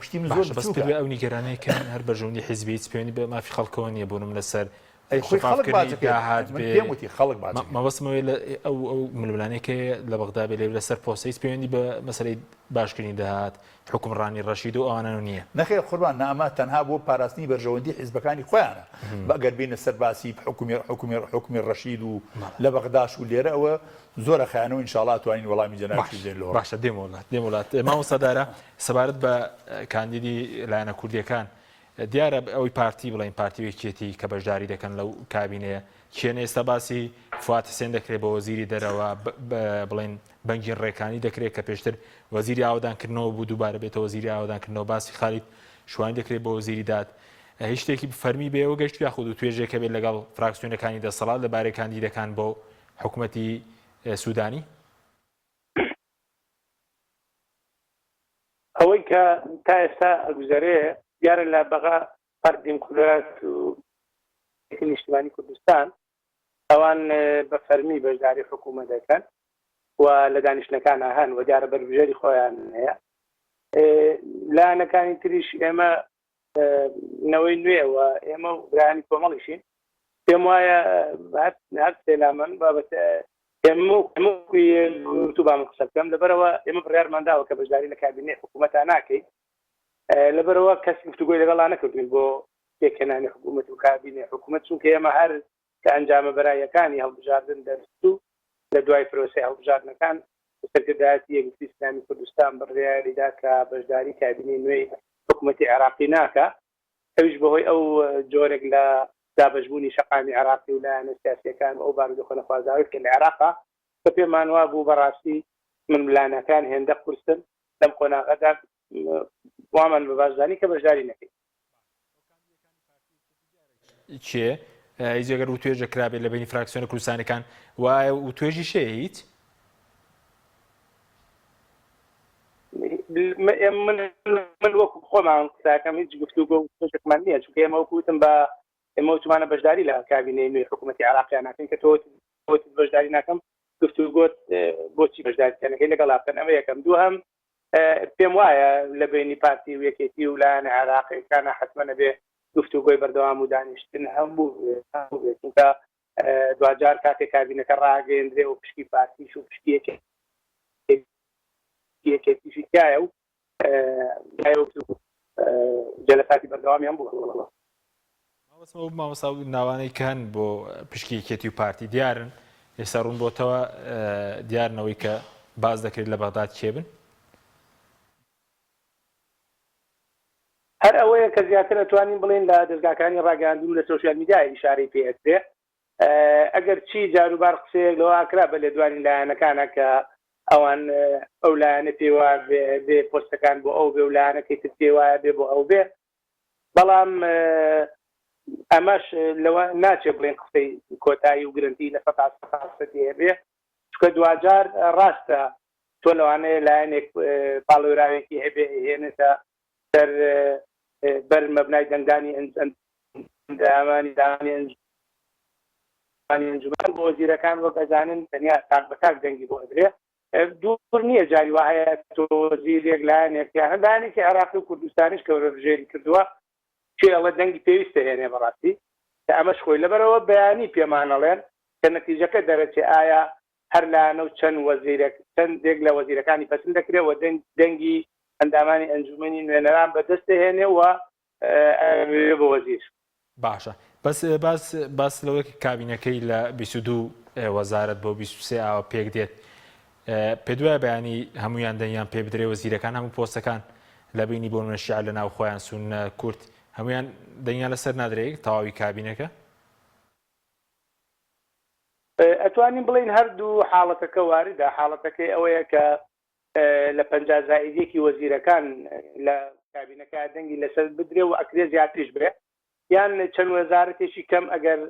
شتی من زۆر بەس پێ ئەو نیگەرانەیە کە هەر بەژوندی حیزبی هیچ پێوەنی بە مافی خەڵکەوە نییە بۆ نمونە لەسەر پێموتی خەڵک مەوەسمەوەی ئەو ململانێکە لە بەغدا بێ لێ لەسەر پۆسەیس پەیوەندی بە مەسەلەی باشکردنی دەهات حکومڕانی ڕەشید و ئەوانە نییە نەخێر قوربان نامە تەنها بۆ پاراستنی بەرژەوەندی حیزبەکانی خۆیانە بەگەر بینە سەرباسی حکومی ڕەشید و لە بەغداش و لێرە ئەوە زۆرە خەیانەوە ئینشاڵڵا توانین وەڵامی جەنابی دێنەوە باشە دێم وڵات مامۆستادارە سەبارەت بە کاندیدی لایەنە کوردیەکان دیارە ئەوەی پارتی بڵین پارتی وێکێتی کە بەشداری دەکەن لەو کابینەیە چێنە ئێستا باسی فوات حسێن دەکرێت بە وەزیری دەرەوە بڵین بەنگی ڕێکانی دەکرێت کە پێشتر وەزیری ئاودانکردنەوە بوو دووبارە بێتە وەزیری ئاودانکردنەوە باسی خالیت شوانی دەکرێت بە وەزیری داد هیچ شتێکی فەرمی بێەوە گەشت یاخود و توێژێکە بێت لەگەڵ فراکسیۆنەکانی دەسەڵات لەبارەی کاندیدەکان بۆ حکوومەتی سوودانی ئەوەی کە تا ئێستا ئەگوزارەیە دیارە لە بەغا پارتی دیموکرات و نیشتیمانی کوردستان ئەوان بە فەرمی بەشداری حکوومەت دەکەن و لە دانیشتەکان هەن و دیارە بەربژێری خۆیان هەیە لایەنەکانی تریش ئێمە نەوەی نوێەوە ئێمە برایانی کۆمەڵیشین پێم وایە هەر سێلامەن بابەتە ئێمە تو بامە قسە بکەم لەبەرەوە ئێمە بڕیارمانداوە کە بەشداری لە کابینێ حکوومەتان ناکەیت لەبەرەوە کەسی گفتوگۆی لەگەڵا نەکردوین بۆ پێکهێنانی حکوومەت و کابینێ حکوومەت چونکە ئێمە هەر کە ئەنجامە بەرایەکانی هەڵبژاردن دەرست و لە دوای پرۆسی هەڵبژاردنەکان سەرکردایەتی یەکگرتووی ئیسلامی کوردستان بڕیاریدا کە بەشداری کابینەی نوێی حکوومەتی عێراقی ناکە ئەویش بەهۆی ئەو جۆرێک لە دابەشبوونی شەقامی عێراقی و لایەنە سیاسیەکان ئەو بارودۆخە نەخوازراوی کە لە عێراقا کە پێمان وا بوو بەڕاستی ململانەکان هێندە قورسن لەم قۆناغەدا وامان بە باشدانی کە بەشداری نەکەین چێ هیچگەر و توێژە کرابێت لە بینی فراکسیۆنە کوردستانەکان وایە و توێژی شێ هیچ من وەکو خۆمان قساکەم هیچ گفتوگۆ و توێژێکمان نییە چونکە ئێمە وەکوتم بە ئێمە وتمانە بەشداری لە کابینەی نوێی حکوومەتی عێراقیان ناکەین کە تۆ بەشداری ناکەم گفتوگۆت بۆچی بەشداریکردنەکەی لەگەڵا بکەن ئەمە یەکەم دووهەم پێم وایە لە بینی پارتی و یەکێتی و لایەنە عێراقیەکانە حتممە نەبێ گفتوگۆی بەردەوام و دانیشتن هەموو بێت چونکە دوجار کاتێک کابینەکە ڕاگەیەندرێ و پشتی پارتیش و پشتی یەکێتیشی تایە و جەلساتی بەردەوامیان بوو مامۆستا ناوانەی کەن بۆ پشکی یەکێتی و پارتی دیارن ئێستا ڕوون بۆتەوە دیارنەوەی کە باز دەکرێت لە بەغداد کێبن هەر ئەوەیە کە زیاتر ئەتوانین بڵێن لە دەستگاکانی ڕاگەاندن لە سۆشیال میدیای ئیشارەی پێدرێ ئەگەر چی جاروبار قسەیەک لەوە ئاکرا بە لێدوانی لایەنەکانە کە ئەوان ئەو لایەنە پێوە بێ پۆستەکان بۆ ئەو بێ و لایەنەکەی تر پێوایە بێ بۆ ئەو بێ بەڵام ئەمەش لەوە ناچێ بڵێن قسەی کۆتایی و گرنگی لە فەتاسەتی هەبێ چکە دوجار ڕاستە تۆ لەوانەیە لایەنێک پاڵێراوێکی هەبێ هێنێتە سەر بەر مەبنای دەنگدانی ئەنجومان بۆ وەزیرەکان وەک ئەزانن تەنیا تاک بە تاک دەنگی بۆ ئەدرێ دوور نییە جاری وایە تۆ وەزیرێک لایەنێکیان لایەنێکی عێراقی و کوردستانیش کە وەربژێری کردووە چێ ئەوە دەنگی پێویستە هێنێ بەڕاستی کە ئەمەش خۆی لەبەرەوە بەیانی پێمانەڵێن کە نەتیجەکە دەرەچێ ئایا هەر لایەنە و چەندێک لە وەزیرەکانی پەسەند دەکرێت و دەنگی ئەندامانی ئەنجومەنی نوێنەران بەدەستە هێنێ و بە وەزیر. باشە باس لەوەی کابینەکەی لە 22 وەزارەت بۆ 23 ئاوە پێک دێت پێ دوایە بەیانی هەمویان دەنگیان پێ بدرێ وەزیرەکان هەموو پۆستەکان لە بینی بۆ منە شیعە لە ناو خۆیان سونە کورد هەمویان دەنگیان لەسەر نادرێت تەواوی کابینەکە ئەتوانین بڵین هەردوو حاڵەتەکە واردە حاڵەتەکەی ئەوەیە کە لە 50 زائیدێکی وەزیرەکان لە کابینەکە دەنگی لەسەر بدرێ و ئەکرێ زیاتریش برێ یان چەند وەزارەتێکی کەم ئەگەر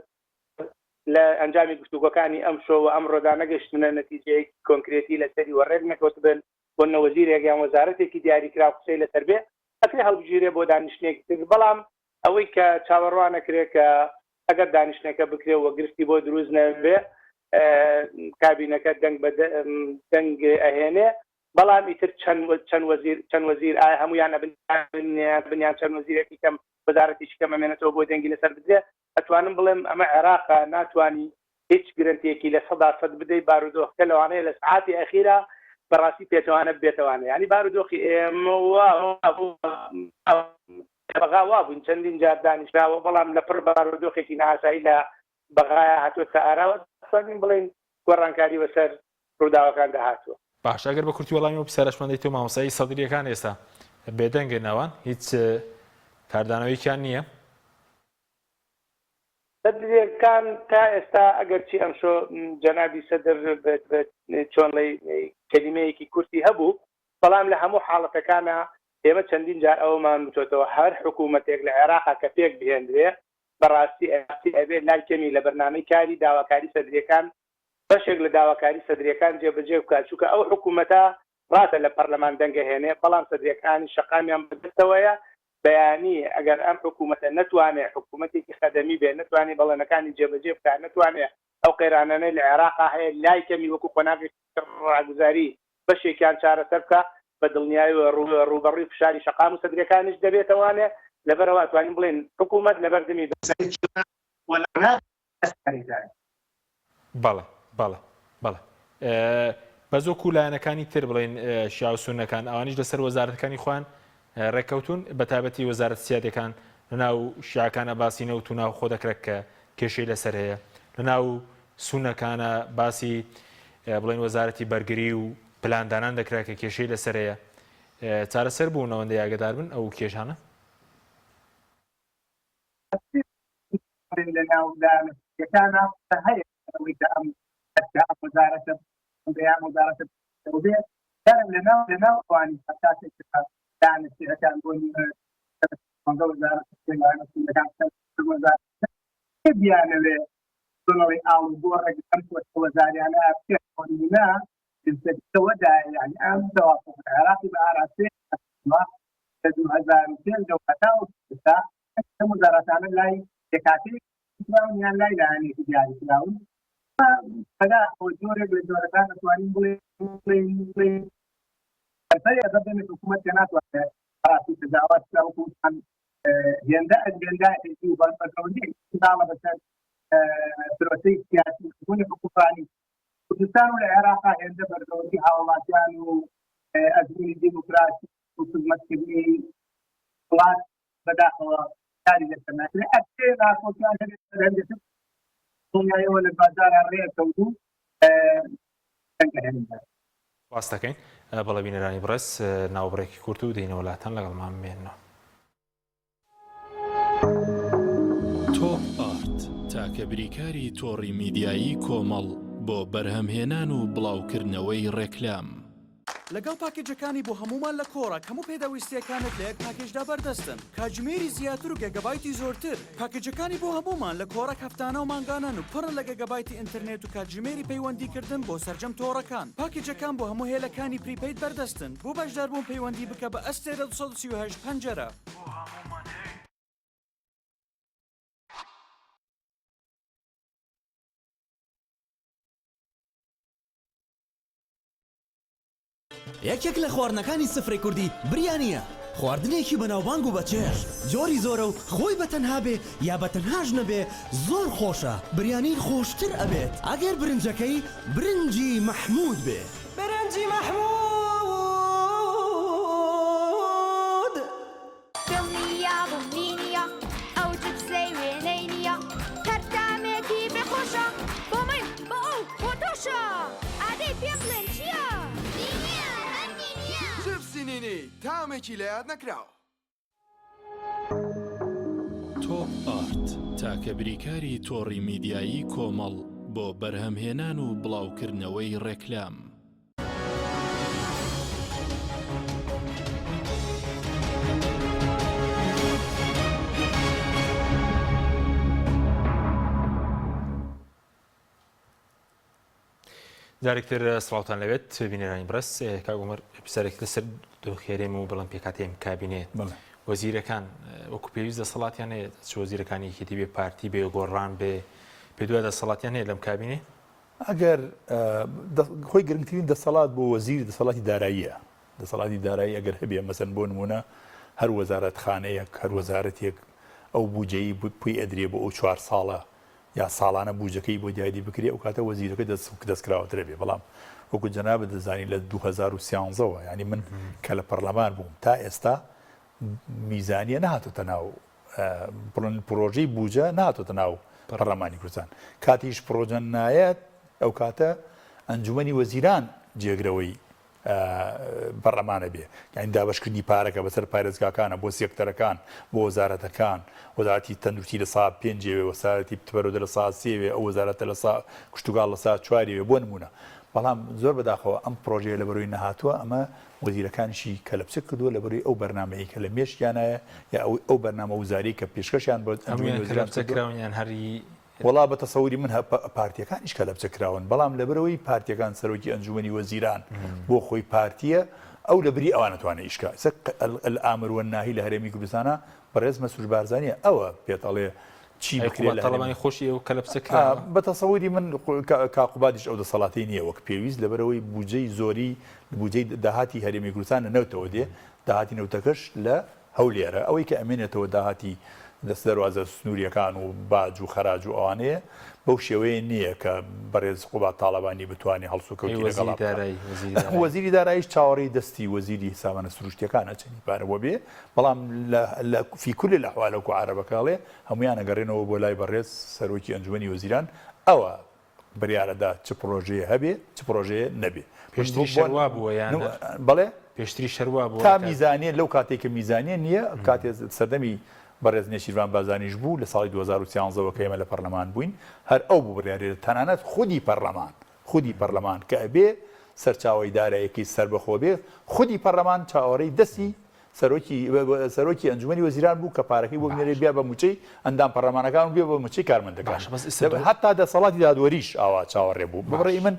لە ئەنجامی گفتوگۆکانی ئەم شۆ و ئەم ڕۆدا نەگەشتنە نەتیجەیەکی کۆنکرێتی لەسەری وەڕێک نەکەوت بن بۆ نەوەزیرێک یان وەزارەتێکی دیاریکرا قسەی لەسەر بێ ئەکرێ هەڵبژیرێ بۆ دانیشتێکی تر بەڵام ئەوەی کە چاوەڕوان نەکرێت کە ئەگەر دانیشتێکە بکرێ و گرفتی بۆ دروست نەبێ کابینەکە دەنگ ئەهێنێ بەڵام ئیتر چەند وەزیر ئایا هەمویان بنیان چەند وەزیرێکی کەم وەزارەتێکی کەم ئەمێنێتەوە بۆ دەنگی لەسەر بدرێ ئەتوانم بڵێم ئەمە عێراقا ناتوانی هیچ گرنتێکی لە 100% بدەی بارودۆخەکە لەوانەیە لە سعاتی ئەخیرا بەڕاستی پێچەوانە بێتەوانە ینی بارودۆخی ئێمە بەغا وابوون چەندین جار دانیشراوە بەڵام لە پڕ بارودۆخێکی ناسایی لە بەغایە هاتووە ئاراوە توانین بڵێن گۆڕانکاری بەسەر ڕووداوەکان داهاتووە. باش ئەگەر بە کورتی وەڵامی پرسیارەشمەندەی تۆ مامۆستایی سەدرریەکان ئێستا بێدەنگە ناوان هیچ کاردانەوەیکیان نییە سەدرریەکان تا ئێستا ئەگەرچی ئەمشۆ جەنابی سەدر چۆن کەلیمەیەکی کورتی هەبوو بەڵام لە هەموو حاڵەتەکانە ئێمە چەندین جار ئەومان بتۆتەوە هەر حکوومەتێک لە عێراقا کە پێک بهێنرێ بەڕاستی ئەبێ لایکەمی لە بەرنامەی کاری داواکاری سەدرریەکان بەشێک لە داواکاری سەدرریەکان جێبەجێ بکات چونکە ئەو حکوومەتە ڕاتە لە پەرلەمان دەنگە هێنێ بەڵام سەدرریەکانی شەقامیان بەدەستەوەیە بەیانی ئەگەر ئەم حکوومەتە نەتوانێت حکوومەتێکی خەدەمی بێ نتوانێت بەڵێنەکانی جێبەجێ بکات نتوانێت ئەو قەیرانانەی لە عێراقا هەیە لایکەمی وەکو قۆناغی ڕاگوزاری بەشێکیان چارەسەر بکە بە دڵنیایی ڕوبەڕووی فشاری شەقام و سەدرریەکانیش دەبێتەوانێ لەبەرەوە ئەتوانین بڵێن حکوومەت لەبەردەمی بەڵێ بەزۆکو لایەنەکانی تر بڵێن شیاو سونەکان ئەوانیش لەسەر وەزارەتەکانی خوان ڕێککەوتون بە تایبەتی وەزارەت سیادەکان لەناو شیعەکانە باسی نەوت و ناو خۆ دەکرێت کە کێشەی لەسەر هەیە لەناو سونەکانە باسی بڵێن وەزارەتی بەرگری و پلاندانان دەکرێت کە کێشەی لەسەر هەیە چارەسەر بوون ئەوەندە یاگەدار بن ئەو کێشانە وزارة كان لنا واني اساسا كان كان من وزارة وزارة بيان له سنوي او دورك انت وزارة انا افتح هنا التودا يعني ام توافق العراقي بعراسي ما تدو هزار جو فتاو بتا وزارة انا لاي دكاتره يعني لا يعني تجاري كلاون فلا وجورك للدورتان أتوانين بلين الفريق أقدم الحكومة كانت وقت تجاوز لهم عن ينداء يجيب البرلماني نعم بس بروسيس سياسي يكون حكوماني كردستان والعراق ينداء برلماني حاولات كانوا أزمين الديمقراطي وخدمة كبير خلاص بدأ خارج السماء لأكثر أقول كان ولا بازار الرياض توجو واستەکەین بەڵێ بینەرانی بڕێز ناوبڕێکی کورت و دەینە وڵاتان لەگەڵمان بێنەوە تاکە بریکاری تۆڕی میدیایی کۆمەڵ بۆ بەرهەمهێنان و بڵاوکردنەوەی ڕێکلام. لەگەڵ پاکێجەکانی بۆ هەمومان لە کۆڕک هەموو پێداویستیەکانت لە یەک پاکێجدا بەردەستن، کاتژمێری زیاتر و گەگەبایتی زۆرتر. پاکێجەکانی بۆ هەمومان لە کۆڕک هەفتانە و مانگانان و پڕ لە گەگەبایتی ئینترنێت و کاتژمێری پەیوەندیکردن بۆ سەرجەم تۆڕەکان. پاکێجەکان بۆ هەموو هێلەکانی پریپەید بەردەستن. بۆ بەشداربوون پەیوەندی بکە بە ئەستێرە 238 پەنجەرە. یەکێک لە خواردنەکانی سفرەی کوردی بریانیە. خواردنێکی بەناوبانگ و بەچێژ، جۆری زۆرە و خۆی بەتەنها بێ یا بەتەنهاش نەبێ زۆر خۆشە. بریانی خۆشتر ئەبێت ئەگەر برنجەکەی برنجی مەحموود بێ. برنجی مەحموود دڵنییا بوومینیە ئەو جبسەی وێنەی نییە، کەرتامێکی بێخۆشە بۆ من بۆ ئەو بۆ تۆشە. ئادەی پێم بڵێن چییە؟ جبسینینی تامێکی لە یاد نەکراوە. تۆپ ئارت تاکە بریکاری تۆڕی میدیایی کۆمەڵ بۆ بەرهەمهێنان و بڵاوکردنەوەی ڕێکلام. جارێکتر سڵاوتان لەوێت بینەرانی بەڕێز کاگومەر پرسیارێک لەسەر دۆخێرێم و بەڵام پێکاتێم کابینێت وەزیرەکان وەکو پێویست دەسەڵاتیان هەیە وەزیرەکانی یەکێتی بێ پارتی بێ گۆڕان بێ پێ دوای دەسەڵاتیان هەیە لەم کابینێ؟ ئەگەر خۆی گرنگترین دەسەڵات بۆ وەزیر دەسەڵاتی داراییە. دەسەڵاتی دارایی ئەگەر هەبێ مەسەن بۆ نمونە هەر وەزارەتخانەیەک هەر وەزارەتێک ئەو بودجەی پوی ئەدرێ بۆ ئەو 4 ساڵە یا ساڵانە بودجەکەی بۆ دیاری بکرێ ئەو کاتە وەزیرەکە دەستکراوەترە بێ. بەڵام وەکو جەنابەت دەزانی لە 2013ەوە ینی من کە لە پەرلەمان بووم تا ئێستا میزانیە نهاتۆتە ناو پرۆژەی بودجە نهاتۆتە ناو پەرلەمانی کوردستان. کاتیش پرۆژە نایەت ئەو کاتە ئەنجومەنی وەزیران جێگرەوەی پەرلەمانە بێ، یعنی دابەشکردنی پارەکە بەسەر پارێزگاکانە بۆ سێکتەرەکان بۆ وەزارەتەکان، وەزارەتی تەندروستی لە سا 5 وەزارەتی پتەبەرۆدە لە سا 3 ئەو وەزارەتە لە سا کشتتوگاڵ لە سا 4 بۆ نمونە. بەڵام زۆر بەداخەوە ئەم پرۆژەیە لە بەرۆی نەهاتووە ئەمە وەزیرەکانشی کە لە پچ کردووە لە بەرۆی ئەو بەرنامەیە کە لە مێشکیانایە یا ئەو بەرنامە وزاری کە پێشکەشیان بۆ وەزیران هەری وڵا بە تەسەوری من پارتیەکانیش کە لە بچەکراون، بەڵام لەبەرەوەی پارتیەکان سەرۆکی ئەنجومەنی وەزیران بۆ خۆی پارتیە ئەو لەبری ئەوانە توانێت ئیشکا ئامروە ناهی لە هەرێمی کوردستانە بەڕێز مەسوود بارزانیە ئەوە پێتەڵێ چی بکرێت تەڵەمانی خۆشی ئەو کە لە بچەکرا. بە تەسەوری من کاقوبادیش ئەو دەسەڵاتی نییە وەک پێویست لەبەرەوەی بودجەی زۆری بودجەی داهاتی هەرێمی کوردستان نەوتەوە دێ داهاتی نەوتەکەش لە هەولێرە ئەوەی کە ئەمێنێتەوە داهاتی دەست دەواازە سنووریەکان و باج و خەراج و ئەوانەیە بەو شێوەیە نییە کە بەڕێز قوبات تاڵەبانی بتوانێت هەڵسوکەوتی وەزیری داراییش چاوەڕێی دەستی وەزیری حسابانە سروشتیەکانە چنی پارەوە بێ، بەڵام فی کولی الأحوالەوەکو عەرەبەکاڵێ هەمویان ئەگەڕێنەوە بۆ لای بەڕێز سەرۆکی ئەنجومەنی وەزیران ئەوە بڕیارەدا چ پرۆژەیە هەبێ چ پرۆژەیە نەبێ. پێشتری شەروا بووە یان بەڵێ پێشتری شەروا بووە تا میزانیە لەو کاتێککە میزانیە نییە کاتێ سەردەمی بەڕێز نێچیروان بازانیش بوو لە ساڵی 2013ەوە کە ئێمە لە پەرلەمان بووین هەر ئەو بوو بڕیارێت تەنانەت خودی پەرلەمان کە ئەبێ سەرچاوی دارایەکی سربەخۆ بێ خودی پەرلەمان چاوەڕێی دەستی سەرۆکی ئەنجومەنی وەزیران بوو کە پارەکەی بۆ بنێرێ بیا بە موچەی ئەندام پەرلەمانەکان بێ بە موچەی کارمەندەکان هەتا دەسەڵاتی دادوەریش ئاوا چاوەڕێ بوو. بڕێی من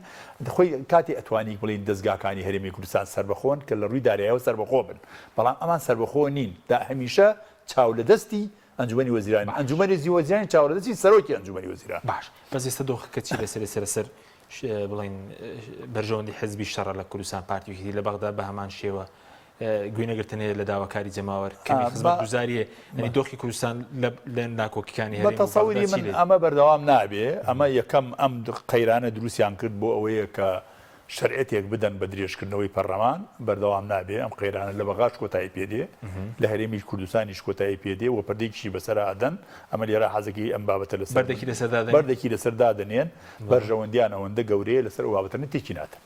خۆی کاتی ئەتوانی بڵین دەستگاکانی هەرێمی کوردستان سربەخۆن کە لە ڕووی داراییەوە سربەخۆ بن، بەڵام ئەمان سربەخۆ نین دا هەمیشە چاو لە دەستی ئەنجومەنی وەزیران ئەنجومەنی وەزیرانی چاو لە دەستی سەرۆکی ئەنجومەنی وەزیران. باش بەس ئێستا دۆخەکە چی لەسەر بڵین بەرژەوەندی حزبی شەڕە لە کوردستان پارتیویەتی لە بەغدا بە هەمان شێوە گوێنەگرتنێ لە داواکاری جەماوەر کەمی خزمەت گوزاریە ئەنی دۆخی کوردستان لە ناکۆکیەکانی بە تەسەوری من ئەمە بەردەوام نابێ. ئەمە یەکەم ئەم قەیرانە دروستیان کرد بۆ ئەوەیە کە شەرعەتێک بدەن بە درێژکردنەوەی پەرلەمان بەردەوام نابێ. ئەم قەیرانە لە بەغاش کۆتایی پێدێ لە هەرێمی کوردستانیش کۆتایی پێدێ و پەردێکیشی بەسەر ئادەن ئەمە لێرە حەزەکی ئەم بابەتە لەسەر بەردێکی لەسەر دادنێن بەرژەوەندیان ئەوەندە گەورەیە لەسەر ئەو بابەتە تێکی ناتن.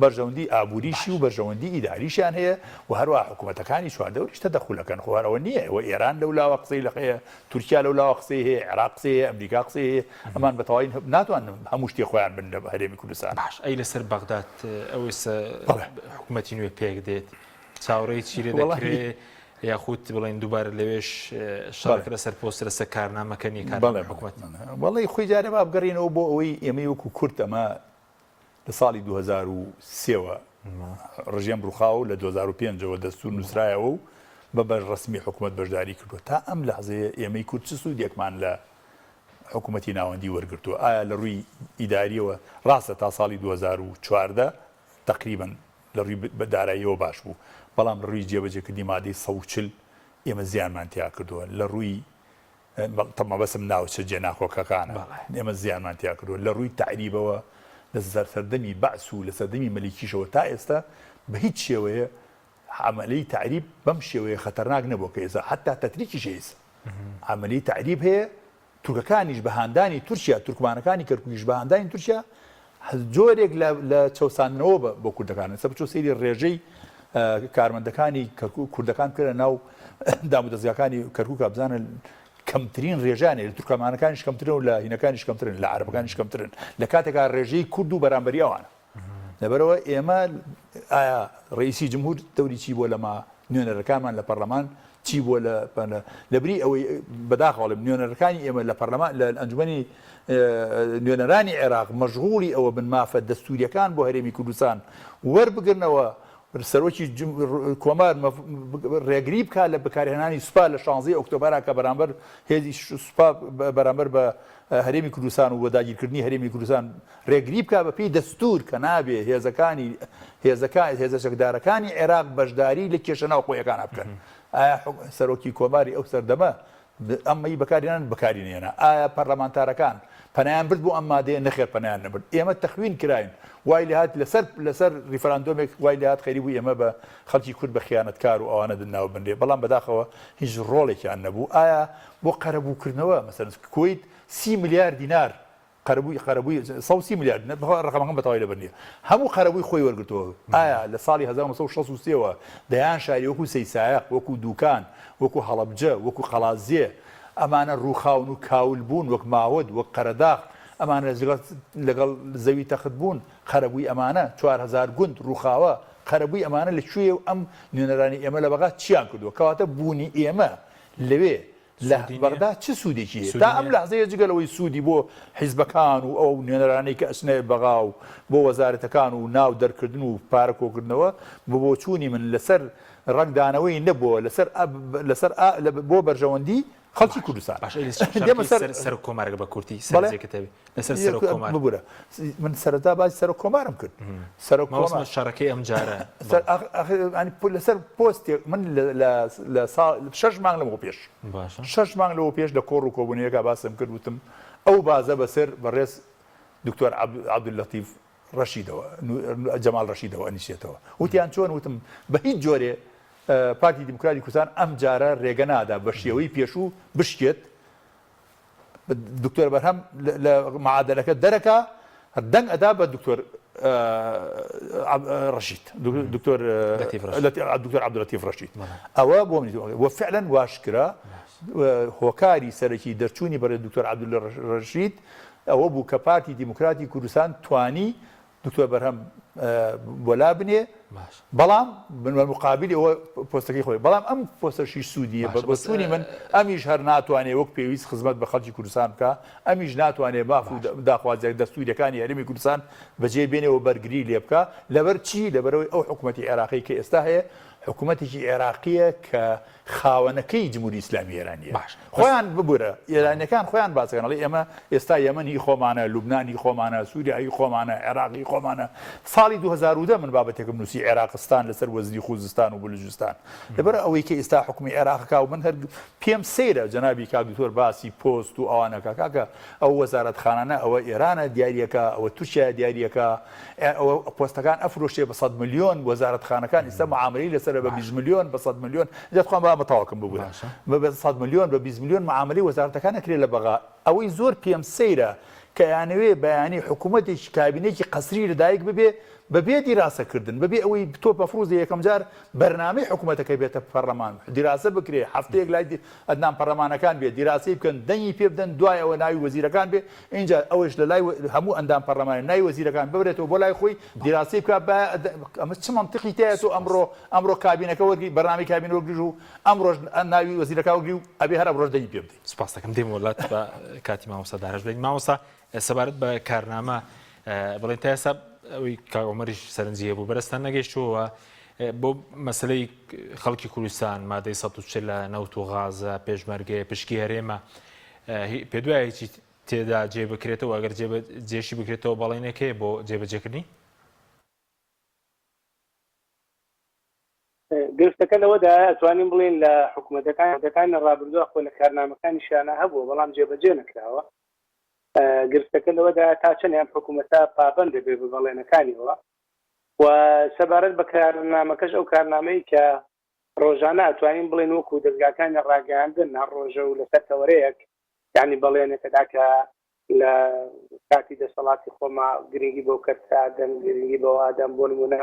بەرژەوەندی ئابووریشی و بەرژەوەندی ئیداریشیان هەیە و هەروە حکوومەتەکانی چواردەوریش تەدەخولەکەن خۆوارەوە نییە و ئێران لەولاوە قسەی لەقەیە تورکیا لەولاوە قسەی هەیە عێراق قسەی هەیە ئەمریکا قسەی هەیە ئەمان بەتەواوی ناتوانن هەموو شتێ خۆیان بن لە هەرێمی کوردستان. باش ئەی لەسەر بەغداد ئەوەی حکوومەتی نوێ پێک دێت چاوەڕێی چیرە دەکرێت یاخود بڵین دووبارە لەوێش شەڕەکە لەسەر پۆستە لەسەر کارنامەکەنی حکوومەت وەڵی خۆی جارێ با بگەڕێنەوە بۆ ئەوەی ئێمە وەکو کورد ئەمە لە ساڵی 2023ەوە ڕژێم ڕووخاو لە 2005ەوە دەستور نووسرایەوە و بەبەر ڕسمی حکوومەت بەشداری کردووە تا ئەم لەحزەیە ئێمەی کورد چ سوودێکمان لە حکوومەتی ناوەندی وەرگرتووە ئایا لە ڕووی ئیداریەوە ڕاستە تا ساڵی 2014 تقریبن لە ڕووی بەداراییەوە باش بوو بەڵام لە ڕووی جێبەجێکردنی مادەی 140 ئێمە زیانمان تیا کردووە لە ڕووی تەمە بەسم ناوچە جێناخۆکەکانە ئێمە زیانمان تیا کردووە لە ڕووی تعریبەوە لە سەردەمی بەعس و لە سەردەمی مەلیکیشەوە تا ئێستا بە هیچ شێوەیە عملەی تعریب بەم شێوەیە خەتەرناک نەبووە کە ئێستا حتا تەتریکیش هێیسە عملەی تعریب هەیە تورکەکانیش بە هاندانی تورکیا تورکمانەکانی کەرکوویش بە هاندانی تورکیا جۆرێک لە چەوسانەوە بۆ کوردەکانن سە بچۆ سەیری ڕێژەی کارمەندەکانی کوردەکان کردە ناو دامودەزیەکانی کەرکووک بزانە کەمترین ڕێژانێ لە تورکمانەکانیش کەمترن و لە هینەکانیش کەمترن لە عەرەبەکانیش کەمترن لە کاتێکا ڕێژەی کورد و بەرامبەری ئەوانە لەبەرەوە ئێمە ئایا ڕئیسی جمهور دەوری چی بۆ لەما نوێنەرەکانمان لە پەرلەمان چی بۆ لەبری ئەوەی بەداخەوە نوێنەرەکانی ئێمە لە پەرلەمان لە ئەنجومەنی نوێنەرانی عێراق مەشغوڵی ئەوە بن مافە دەستوریەکان بۆ هەرێمی کوردستان وەربگرنەوە سەرۆکی کۆمار ڕێگری بکات لە بەکارهێنانی سوپا لە 16 ئۆکتۆبەرا کە بەرامبەر هێزی سوپا بەرامبەر بە هەرێمی کوردستان و داگیرکردنی هەرێمی کوردستان ڕێگری بکات بە پێی دەستور کە نابێ هێزە چەکدارەکانی عێراق بەشداری لە کێشەناو خۆیەکانە بکەن. ئایا سەرۆکی کۆماری ئەو سەردەمە ئەمەی بەکارهێنان بەکارهێنێنە ئایا پەرلەمانتارەکان پەنایان برد بۆ ئەم مادەیە نەخێر پەنایان نەبرد ئێمە تەخوین کراین وای لە هات لەسەر ریفراندۆمێک وای لە هات خەری بوو ئێمە بە خەڵکی کورد بە خیانەتکار و ئەوانە دناو بندێ بەڵام بەداخەوە هیچ ڕۆڵێکیان نەبوو ئایا بۆ قەرەبووکردنەوە مەسەرن کویت 30 میلیارد دینار قەرەبووی 130 میلیارد ڕقەمەکەم بەتەواوی لەبەر نییە هەموو قەرەبووی خۆی وەرگرتەوە ئایا لە ساڵی 1963ەوە دەیان شاری وەکو سەیسایق وەکو دووکان وەکو هەڵەبجە وەکو قەڵازیە ئەمانە ڕووخاون و کاول بوون وەک ماوەد وەک قەرەداغ ئەمانە لەگەڵ زەوی تەخت بوون قەرەبووی ئەمانە 4000 گوند ڕووخاوە قەرەبووی ئەمانە لەکوێ و ئەم نوێنەرانی ئێمە لە بەغا چیان کردووە کەواتە بوونی ئێمە لەوێ لە بەغدا چ سوودێکی تا ئەم لەحزەیە جگەلەوەی سوودی بۆ حیزبەکان و ئەو نوێنەرانەی کە ئەچنێ بەغا و بۆ وەزارەتەکان و ناو دەرکردن و پارە کۆکردنەوە بۆ چوونی من لەسەر ڕنگدانەوەی نەبووە لەسەر بۆ بەرژەوەندی خەڵکی کوردستان سەر کۆمارگە بە کورتی ببوورە من سەرەتا باسی سەر کۆمارم کرد شارەکەی ئەم جارە لەسەر پۆستێک من لە 6 مانگ لەمەوە پێش 6 مانگ لەوە پێش لە کۆڕ و کۆبوونیەکە باسم کرد وتم ئەو بازە بەسەر بەڕێز دکتۆر عەبدولەتیف ڕەشیدەوە جەمال ڕەشیدەوە ئەنیشێتەوە وتیان چۆن وتم بە هیچ جۆرێ پارتی دیموکراتی کوردستان ئەم جارە ڕێگە نادا بە شێوەی پێشوو بشکێت دکتۆر بەرهەم لە معادلەکە دەرەکە دەنگ ئەدا بە دکتۆر ڕەشید دکتۆر عەبدولەتیف ڕەشید ئەوە بۆ وە فعلەن واشکرا هۆکاری سەرەکی دەرچوونی بەرە دکتۆر عەبدولڕەشید ئەوە بوو کە پارتی دیموکراتی کوردستان توانی دکتۆر بەرهەم بۆلا بنێ بەڵام مقابلی ئەوە پۆستەکەی خۆی بەڵام ئەم پۆستەشی سوودیە بە سوودی من ئەمیش هەر ناتوانێت وەک پێویست خزمەت بە خەڵکی کوردستان بکە ئەمیش ناتوانێت باف و داخوازیێک دەستوریەکانی هەرێمی کوردستان بەجێ بێنەوە بەرگری لێ بکە لەبەر چی لەبەرەوەی ئەو حکوومەتی عێراقی کە ئێستا هەیە حکوومەتێکی عێراقیە کە خاوەنەکەی جمهوری ئیسلامی ئێرانیە خۆیان ببوورە ئێرانیەکان خۆیان باسەکەنەڵی ئێمە ئێستا یەمەنی خۆمانە لوبنانی خۆمانە سووریایی خۆمانە عێراقی خۆمانە ساڵی 2010 من بابەتێکم نووسی عێراقستان لەسەر وەزنی خوزستان و بلوچستان لەبەر ئەوەی کە ئێستا حکومی عێراقەکە و من هەر پێم سەیرە جەنابی کاک دکتۆر باسی پۆست و ئەوانەکە کاکە ئەو وەزارەتخانانە ئەوە ئێرانە دیاریەکە ئەوە تووشە دیاریەکە ئەوە پۆستەکان ئەفرۆشتێ بە 100 ملیۆن وەزارەتخانەکان ئێستا معاملەی لەسەر بە 20 ملیۆن بە 100 ملیۆن دەتخوام با مەتاواکەم ببوورە بە 100 ملیۆن بە 20 ملیۆن معاملەی وەزارەتەکان ئەکرێت لە بەغا ئەوەی زۆر پێم سەیرە کە یانەوێ بەیانی حکوومەتێکی کابینێکی قەسری لەدایک ببێ بەبێ دیراسەکردن بەبێ ئەوەی تۆ بەفرۆزی یەکەم جار بەرنامەی حکوومەتەکە بێتە پەرلەمان دیراسە بکرێ هەفتەیەک لای ئەدنان پەرلەمانەکان بێ دیراسی بکەن دەنگی پێ بدەن دوایەوە ناوی وەزیرەکان بێ اینجا ئەوەش لە لای هەموو ئەندام پەرلەمانی ناوی وەزیرەکان ببرێتەوە بۆ لای خۆی دیراسی بکات ئەمە چ مەنتیقی تایە تۆ ئەمڕۆ کابینەکە وەرگری بەرنامەی کابینە وەرگری و ئەمڕۆژ ناوی وەزیرەکە وەرگری و ئەبێ هەر ئەمڕۆژ دەنگی پێ بدەین. سپاس دەکەم دێم وڵات بە کاتی مامۆستا داهێش بین. مامۆستا سەبارەت بە کارنامە بڵێن تا ئێستا ئەوەی کاگۆمەریش سەرنجیە بوو بەرزتان نەگەیشتووە بۆ مەسلەی خەڵکی کوردستان مادەی 140 لە نەوت و غازە پێشمەرگەیە پشکی هەرێمە پێ دوایە هیچی تێدا جێ بکرێتەوە ئەگەر جێشی بکرێتەوە بەڵێنێکەیە بۆ جێبەجێکردنی؟ گرفتەکە لەوەدا ئەتوانین بڵێن لە حکوومەتەکان ڕابردووە خۆ لە کارنامەکانی شانە هەبوو بەڵام جێبەجێ نەکراوە. گرفتەکە لەوەدا تا چەندیان حکوومەتە پابەند دەبێ بە بەڵێنەکانیەوە و سەبارەت بە کارنامەکەش ئەو کارنامەی کە ڕۆژانە ئەتوانین بڵێن وەکو دەستگاکانی ڕاگەیاندن هەر ڕۆژە و لەسەر تەوەرەیەک یعنی بەڵێنێکەدا کە لە کاتی دەسەڵاتی خۆما گرنگی بۆ کەرتادەن گرنگی بۆ ئادەم بۆ نمونە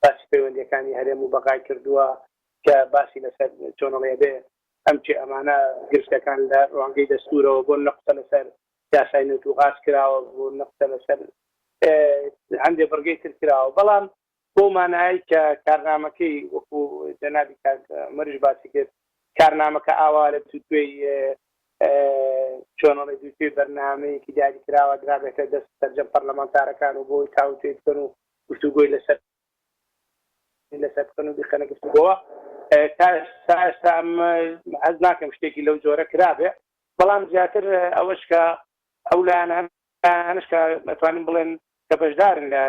باسی پەیوەندیەکانی هەرێم و بەقای کردووە کە باسی لەسەر چۆنەڵێ بێ ئەمچی ئەمانە گرفتەکان لە ڕوانگەی دەستورەوە بۆ نەقسە لەسەر یاسای نەوت و غاز کراوە بۆ نەقسە لەسەر هەندێک بەرگەی تر کراوە بەڵام بۆ مانایی کە کارنامەکەی وەکو جەنابی مەریش باسی کرد کارنامەکە ئاوا لە توێی چۆنەڵی دوێ بەرنامەیەکی دیاری کراوە درابێتە دەست سەرجەم پەرلەمانتارەکان و بۆی تاوتێ بکەن و گفتوگۆی لەسەر بکەن و بخەنە گفتوگۆوە تا ئێستا حەز ناکەم شتێکی لەو جۆرە کرابێ بەڵام زیاتر ئەوەش کە ئەو لایەنش کە ئەتوانین بڵێن کە بەشدارن لە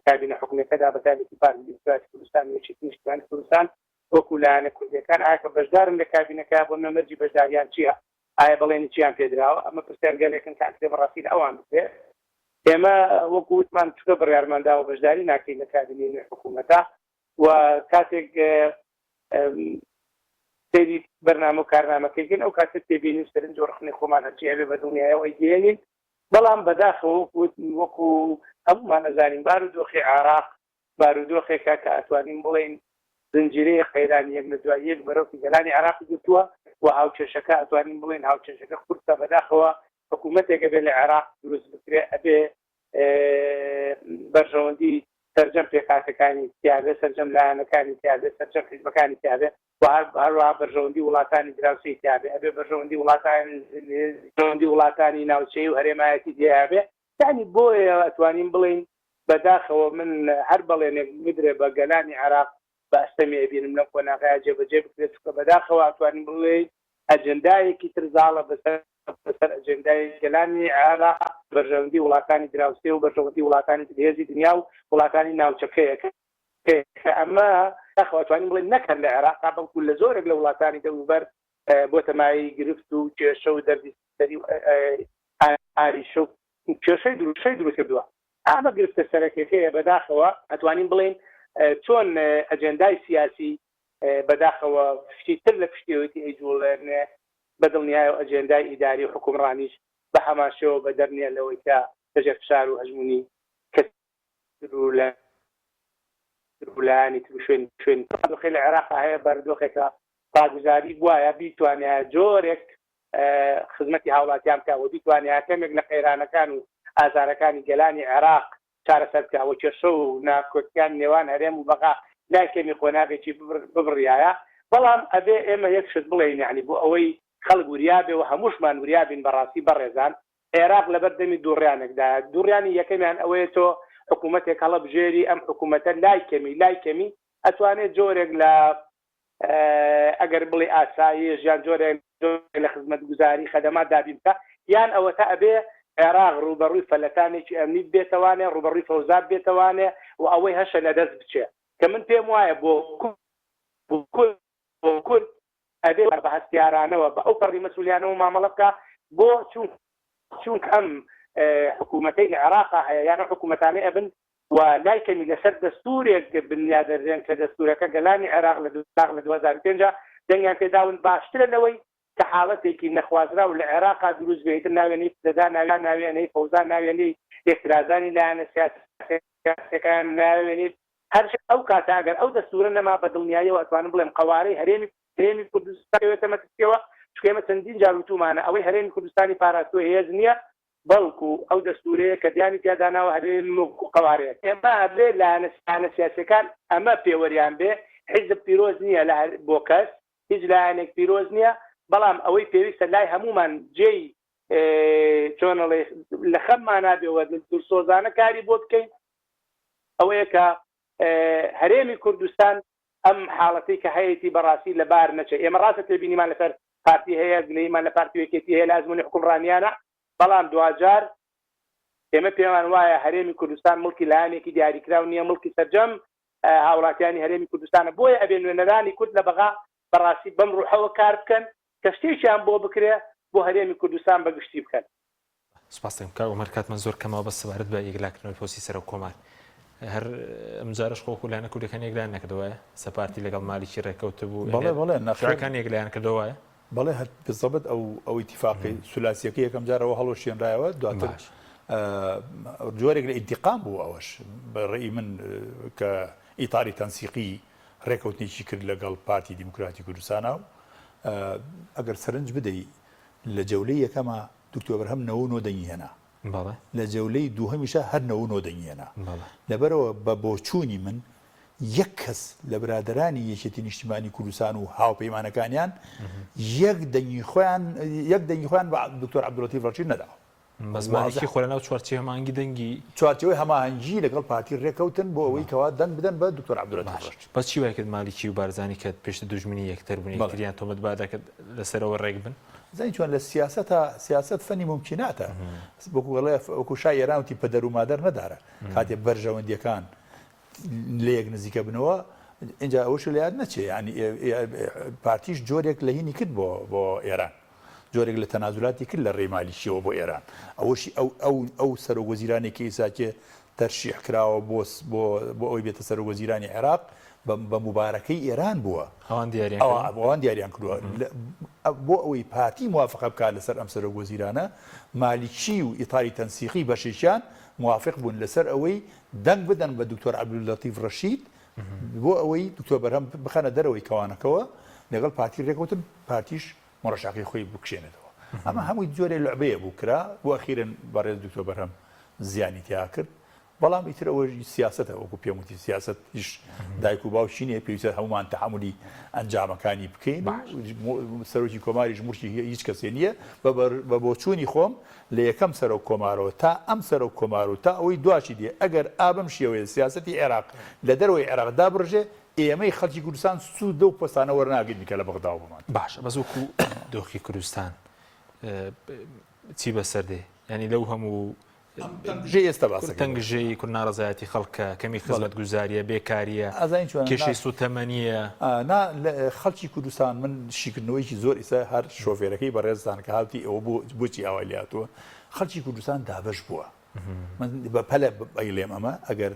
کابینە حکوومەتەکەدا بەتابەتی پارتی دیموکراتی کوردستان و یەکێتی نیشتیمانی کوردستان وەکو لایەنە کوردیەکان ئایا کە بەشدارن لە کابینەکە بۆ نەمەرجی بەشداریان چییە؟ ئایا بەڵێنی چیان پێدراوە؟ ئەمە پرسیارگەلێکن کە ئەکرێ بەڕاستی لە ئەوان بێ ئێمە وەکو وتمان چکە بڕیارماندا و بەشداری ناکەین لە کابینەی حکوومەتە و کاتێک سێری بەرنامە و کارنامەکەیکن ئەو کاتێک تێبینی سەرنج وەرخنی خۆمان هەرچی هەبێ بە دڵنیایەوەی دێنین بەڵام بەداخەوە وەکو هەمومان ئەزانین بارودۆخی عێراق بارودۆخێکە کە ئەتوانین بڵێن زنجیرەیە قەیرانی یەک لە دوای یەک بەرەوکی گەلانی عێراقی گرتووە و هاوچێشەکە ئەتوانین بڵێن هاوچێشەکە قورسە بەداخەوە حکوومەتێکە بێ لە عێراق دروست بکرێ ئەبێ بەرژەوەندی سەرجەم پێکاتەکانی تیاابێ سەرجەم لایەنەکانی تیاابێ سەرجەم حیزبەکانی تیاابێ هەروە بەرژەوەندی وڵاتانی دراوسی تیاابێ ئەبێ بەرژەوەندی وڵاتانی ناوچەی و هەرێمایەتی دیابێ یعنی بۆیە ئەتوانین بڵین بەداخەوە من هەر بەڵێنێک بدرێ بە گەلانی عێراق بە ئەستەمی ئەبینم لەم کۆناغای جێبەجێ بکرێت چکە بەداخەوە ئەتوانین بڵێ ئەجەندایەکی ترزاڵە بەسەر ئەجەندای گەلانی عێراق بەرژەوەندی وڵاتانی دراوسێ و بەرژەوەندی وڵاتانی هێزی دنیا و وڵاتانی ناوچەکەیەکە ئەمە داخەوەتوانین بڵێن نەکەن لە عێراق بەڵکو لە زۆرێک لە وڵاتانی دەوروبەر بۆ تەمایی گرفت و کێشە و دەردی سەری ئاریشە و کێشەی دروست کردووە ئەمە گرفتە سەرەکیەکەیە بەداخەوە ئەتوانین بڵێن چۆن ئەجەندای سیاسی بەداخەوە پشتیتر لە پشتیەوەی ئەیجوڵێنێ بەدڵنیایە و ئەجێندای ئیداری و حکومڕانیش بە هەماشەوە بەدەرنیە لەوەی کە دەژێت فشار و هەژمونی کەسولانی شوێن دۆخی لە عێراق هەیە بەردۆخێکە پادگوزاری وایە بیتوانێت جۆرێک خزمەتی هاوڵاتیان بکەوە بیتوانێت کەمێک لە قەیرانەکان و ئازارەکانی گەلانی عێراق چارەسەر بکەوە کێشە و ناکۆتیان نێوان هەرێم و بەغا لاکەمی خۆناغێکی ببڕیایە بەڵام ئەبێ ئێمە یەک شت بڵێین یعنی بۆ ئەوەی خەڵک وریابێ و هەمووشمان وریابین بەڕاستی بەڕێزان عێراق لەبەر دەمی دووڕیانێکدا دووڕیانی یەکەمیان ئەوەیە تۆ حکوومەتێک هەڵە بژێری ئەم حکوومەتە لای کەمی ئەتوانێت جۆرێک لە ئەگەر بڵێ ئاسایی ژیان جۆرێک لە خزمەت گوزاری خەدەمات دابین بکە یان ئەوە تا ئەبێ عێراق ڕوبەڕووی فەلەتانێکی ئەمنی بێتەوانێ ڕوبەڕووی فەوزات بێتەوانێ و ئەوەی هەشە لەدەست بچێ کە من پێم وایە بۆ کورد ئەبێ بە هەستیارانەوە بە ئەو پەڕی مەسئولیانەوە مامەڵە بکە بۆ چونکە ئەم حکوومەتەی عێراقا هەیە یانە حکوومەتانەی ئەبن و لای کەمی لەسەر دەستورێک بنیادەرێن کە دەستورەکە گەلانی عێراق لە 2005 دەنگیان پێداون باشترە لەوەی کە حاڵەتێکی نەخوازرا و لە عێراقا دروست بێتتر ناوێنی دەدا ناوێنەی فەوزان ناوێنی اعتراضانی لایەنە سیاسەکان ناوێنیت هەر ئەو کاتە ئەگەر ئەو دەستورە نەما بە دڵنیاییەوە ئەتوانم بڵێم قەوارەی هەرێمی کوردستانەوێتە مەترسیەوە چکێمە چەندین جار وتومانە ئەوەی هەرێمی کوردستانی پاراستوە هێز نییە بەڵکو ئەو دەستورەیە کە دیانی تیاداناوە هەرێمی قەوارەیە ئێمە هەبێ لایەنە سیاسەکان ئەمە پێوەریان بێ حیزب پیرۆز نییە بۆ کەس هیچ لایەنێک پیرۆز نییە بەڵام ئەوەی پێویستە لای هەمومان جێی چۆنەڵێ لە خەممان نابێەوە دوورسۆزانە کاری بۆ بکەین ئەوەیە کە هەرێمی کوردستان ئەم حاڵەتی کە هەیەی بەڕاستی لەبار نەچێ ئێمە ڕاستە تێبینیمان لەسەر پارتی هەیە گلەیمان لە پارتی وەکێتی هەیە لە ئەزموونی حکومڕانیانە بەڵام دوجار ئێمە پێمان وایە هەرێمی کوردستان مڵکی لایەنێکی دیاریکراو نییە مڵکی سەرجەم هاوڵاتیانی هەرێمی کوردستانە بۆیە ئەبێ نوێنەرانی کورد لە بەغا بەڕاستی بەم ڕوحەوە کار بکەن کە شتێکیان بۆ بکرێ بۆ هەرێمی کوردستان بەگشتی بکەن. سپاس دەکەم کاک عومەر کاتمان زۆر کەمەوە بە سەبارەت بە یەکلاکردنەوەی پۆستی سەرۆک کۆمار هەر ئەمجارش خۆ لایەنە کوردەکان یەکلایەن نەکردەوەە سەپارتی لەگەڵ مالیکی ڕێکەوتە بوو نەخراکان یەکلایەن کردەوەە بەڵێ بزەبت ئەو ئیتیفاقی سولاسیەکە یەکەم جارەوە هەڵۆشێنرایەوە دواتر جۆرێک لە ئینتیقام بوو ئەوەش بەڕێی من کە ئیتاری تەنسیقی ڕێکەوتنێکی کرد لەگەڵ پارتی دیموکراتی کوردستانە و ئەگەر سەرنج بدەی لە جەولەی یەکەمە دکتۆر بەرهەم 99 دەنگی هێنا لە جەولەی دووهەمیشە هەر 99 دەنگی هێنا لەبەرەوە بە بۆچوونی من یەک کەس لە برادرانی یەکێتی نیشتیمانی کوردستان و هاوپەیمانەکانیان یەک دەنگی خۆیان بە دکتۆر عەبدوڵەتیف ڕەشید نەداوە مەزمانێکی خۆ لەناو چوارچێوە هەماهەنگی دەنگی چوارچێوەی هەماهەنگی لەگەڵ پارتی ڕێکەوتن بۆ ئەوەی کەوا دەنگ بدەن بە دکتۆر عەبدوڵەتیف ڕەشید بەس چی وای کرد مالیکی و بارزانی کە پێشتر دوژمنی یەکتر بوون یەکتریان تۆمەت بادەکرد لەسەرەوە ڕێک بن زين چۆن لە سیاست فەنی ممکناتە وەکو شای ئێرانوتی پەدەر و مادەر نەدارە کاتێ بەرژەوەندیەکان لە یەک نزیکە بنەوە اینجا ئەوش لە یاد نەچێ ینی پارتیش جۆرێک لە هینی کرد بۆ ئێران جۆرێک لە تەنازولاتی کرد لە ڕێمالیشیەوە بۆ ئێران ئەوەشی ئەو سەرۆکوەزیرانێکی ئێساکێ تەرشیح کراوە بۆ ئەوی بێتە سەرۆکوەزیرانی عێراق بە مبارەکەی ئێران بووە ئەوان دیاریان کردووە بۆ ئەوەی پارتی موافقە بکات لەسەر ئەم سەرۆکوەزیرانە مالیکی و ئیتاری تەنسیقی بەشێکیان موافق بوون لەسەر ئەوەی دەنگ بدەن بە دکتۆر عەبدوڵەتیف ڕەشید بۆ ئەوەی دکتۆر بەرهەم بخەنە دەرەوەی کەوانەکەوە لەگەڵ پارتی ڕێکەوتن پارتیش مەڕەشاقی خۆی بکشێنێتەوە ئەمە هەمووی جۆرێ لەعبەیە بوو کرا بۆ ئەخیرن بەڕێز دکتۆر بەرهەم زیانی تیا کرد بەڵام ئیتر ئەوە سیاستە وەکو پێم وتی سیاست هیچ دایک و باوکی نییە پێویستە هەمومان تەحملی ئەنجامەکانی بکەین سەرۆکی کۆماریش مورچی هیچ کەسێ نییە بە بۆچوونی خۆم لە یەکەم سەرۆک کۆمارەوە تا ئەم سەرۆک کۆمار و تا ئەوەی دواشی دێ ئەگەر ئابم شێوەیە سیاسەتی عێراق لە دەرەوەی عێراقدا بڕژێ ئێمەی خەڵکی کوردستان سوود و پۆستانە وەرناگرین کە لە بەغدا بمان باش بەس وەکو دۆخی کوردستان چی بەسەر دێ ینی لەو هەموو تەنگژەی کورناڕزایەتی خەڵکە کەمی خزمەت گوزاریە بێکاریە کێشەی سوتەمەنیە خەڵکی کوردستان من شیکردنەوەیکی زۆر ئیسا هەر شۆفێرەکەی بەڕێزدان کە هاوتی ئەوە بۆچی ئاوای لاتووە خەڵکی کوردستان دابش بووە من بە پەلە ئەیڵێم ئەمە ئەگەر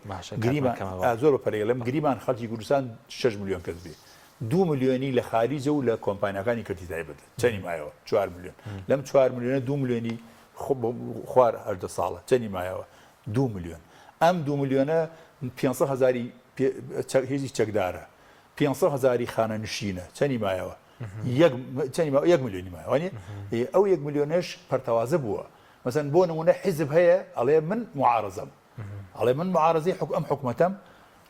زۆر بەپەرێڵم گریمان خەڵکی کوردستان 6 ملیۆن کەس بێ 2 ملیۆنی لە خاریجە و لە کۆمپانیەکانی کردی تایبەت چەندی مایەوە 4 ملیۆن لەم 4 ملیۆنە 2 ملیۆنی خوار هەردە ساڵە چەندی مایەوە 2 ملیۆن ئەم 2 ملیۆنە 500,000 هێزی چەکدارە 500,000 خانە نشینە چەندی مایەوە 1 ملیۆنی مایەوە ئەو 1 ملیۆنەش پەرتەوازە بووە مەسەن بۆ نمونە حیزب هەیە ئەڵێ من معارەزەم ئەڵێ من معارەزەی ئەم حکومەتەم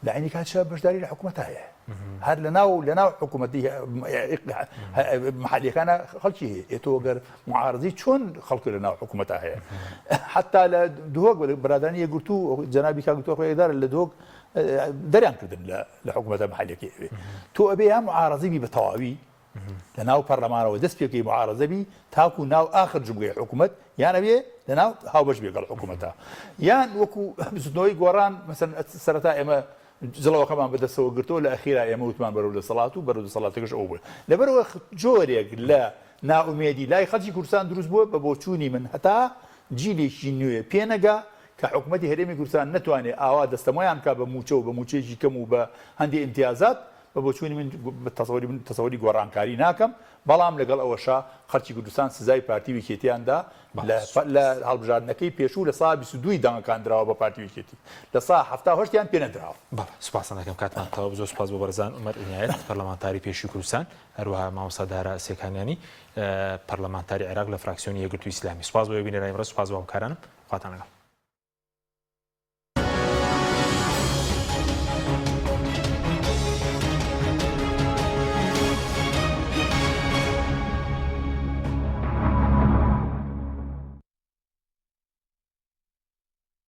لە عینی کاتشە بەشداری لە حکومەت هەیە هەر لەناو حکوومەتی محلیەکانە خەڵکی هەیە تۆ گەر معارەزی چۆن خەڵک لەناو حکوومەتە هەیە حتا لە دۆک برادرانی یەکگرتو جەنابی کاگتۆ خۆیدارە لە دۆک دەریان کردن لە حکوومەتە محلیەکەی ئەوێ تۆ ئەبێ یا معارەزی بە تەواوی لە ناو پەرلەمانەوە دەست پێکەی معارەزەبی تاکو ناو ئاخر جمگەی حکوومەت یان ئەوێ لە ناو هاوبەش بێگەڵ حکوومەتە یان وەکو بزنەوەی گۆڕان مەسەن سەرەتا ئێمە جڵەوەکەمان بەدەستەوە گرتەوە لە ئەخیرا ئێمە وتمان بەرەو دەسەڵات و بەرەو دەسەڵاتەکەش ئەو بووە لەبەرەوە جۆرێک لە ناومێدی لای خەڵکی کوردستان دروست بووە بە بۆچوونی من هەتا جیلێکی نوێ پێنەگا کە حکوومەتی هەرێمی کوردستان نەتوانێت ئاوا دەستەمایان کا بە موچە و بە موچێکی کەم و بە هەندێک ئیمتیازات بە بۆچوونی من تەسەوەری گۆڕانکاری ناکەم بەڵام لەگەڵ ئەوەشا خەڵکی کوردستان سزای پارتی ویکێتیاندا لە هەڵبژاردنەکەی پێشوو لە سا 22 دەنگەکاندراوە بە پارتی ویکێتی لە سا 78یان پێ نەدراوە. سوپاسان دەکەم کاتمان تەواو زۆر سوپاس بۆ بەرزان عومەر عنایەت پەرلەمانتاری پێشووی کوردستان هەروەها مامۆستا دارا سێکانیانی پەرلەمانتاری عێراق لە فراکسیۆنی یەکگرتووی ئیسلامی. سوپاس بۆ بینەرانی بەڕێز، سوپاس بۆ هەمکارانم، خواتان لەگەڵ.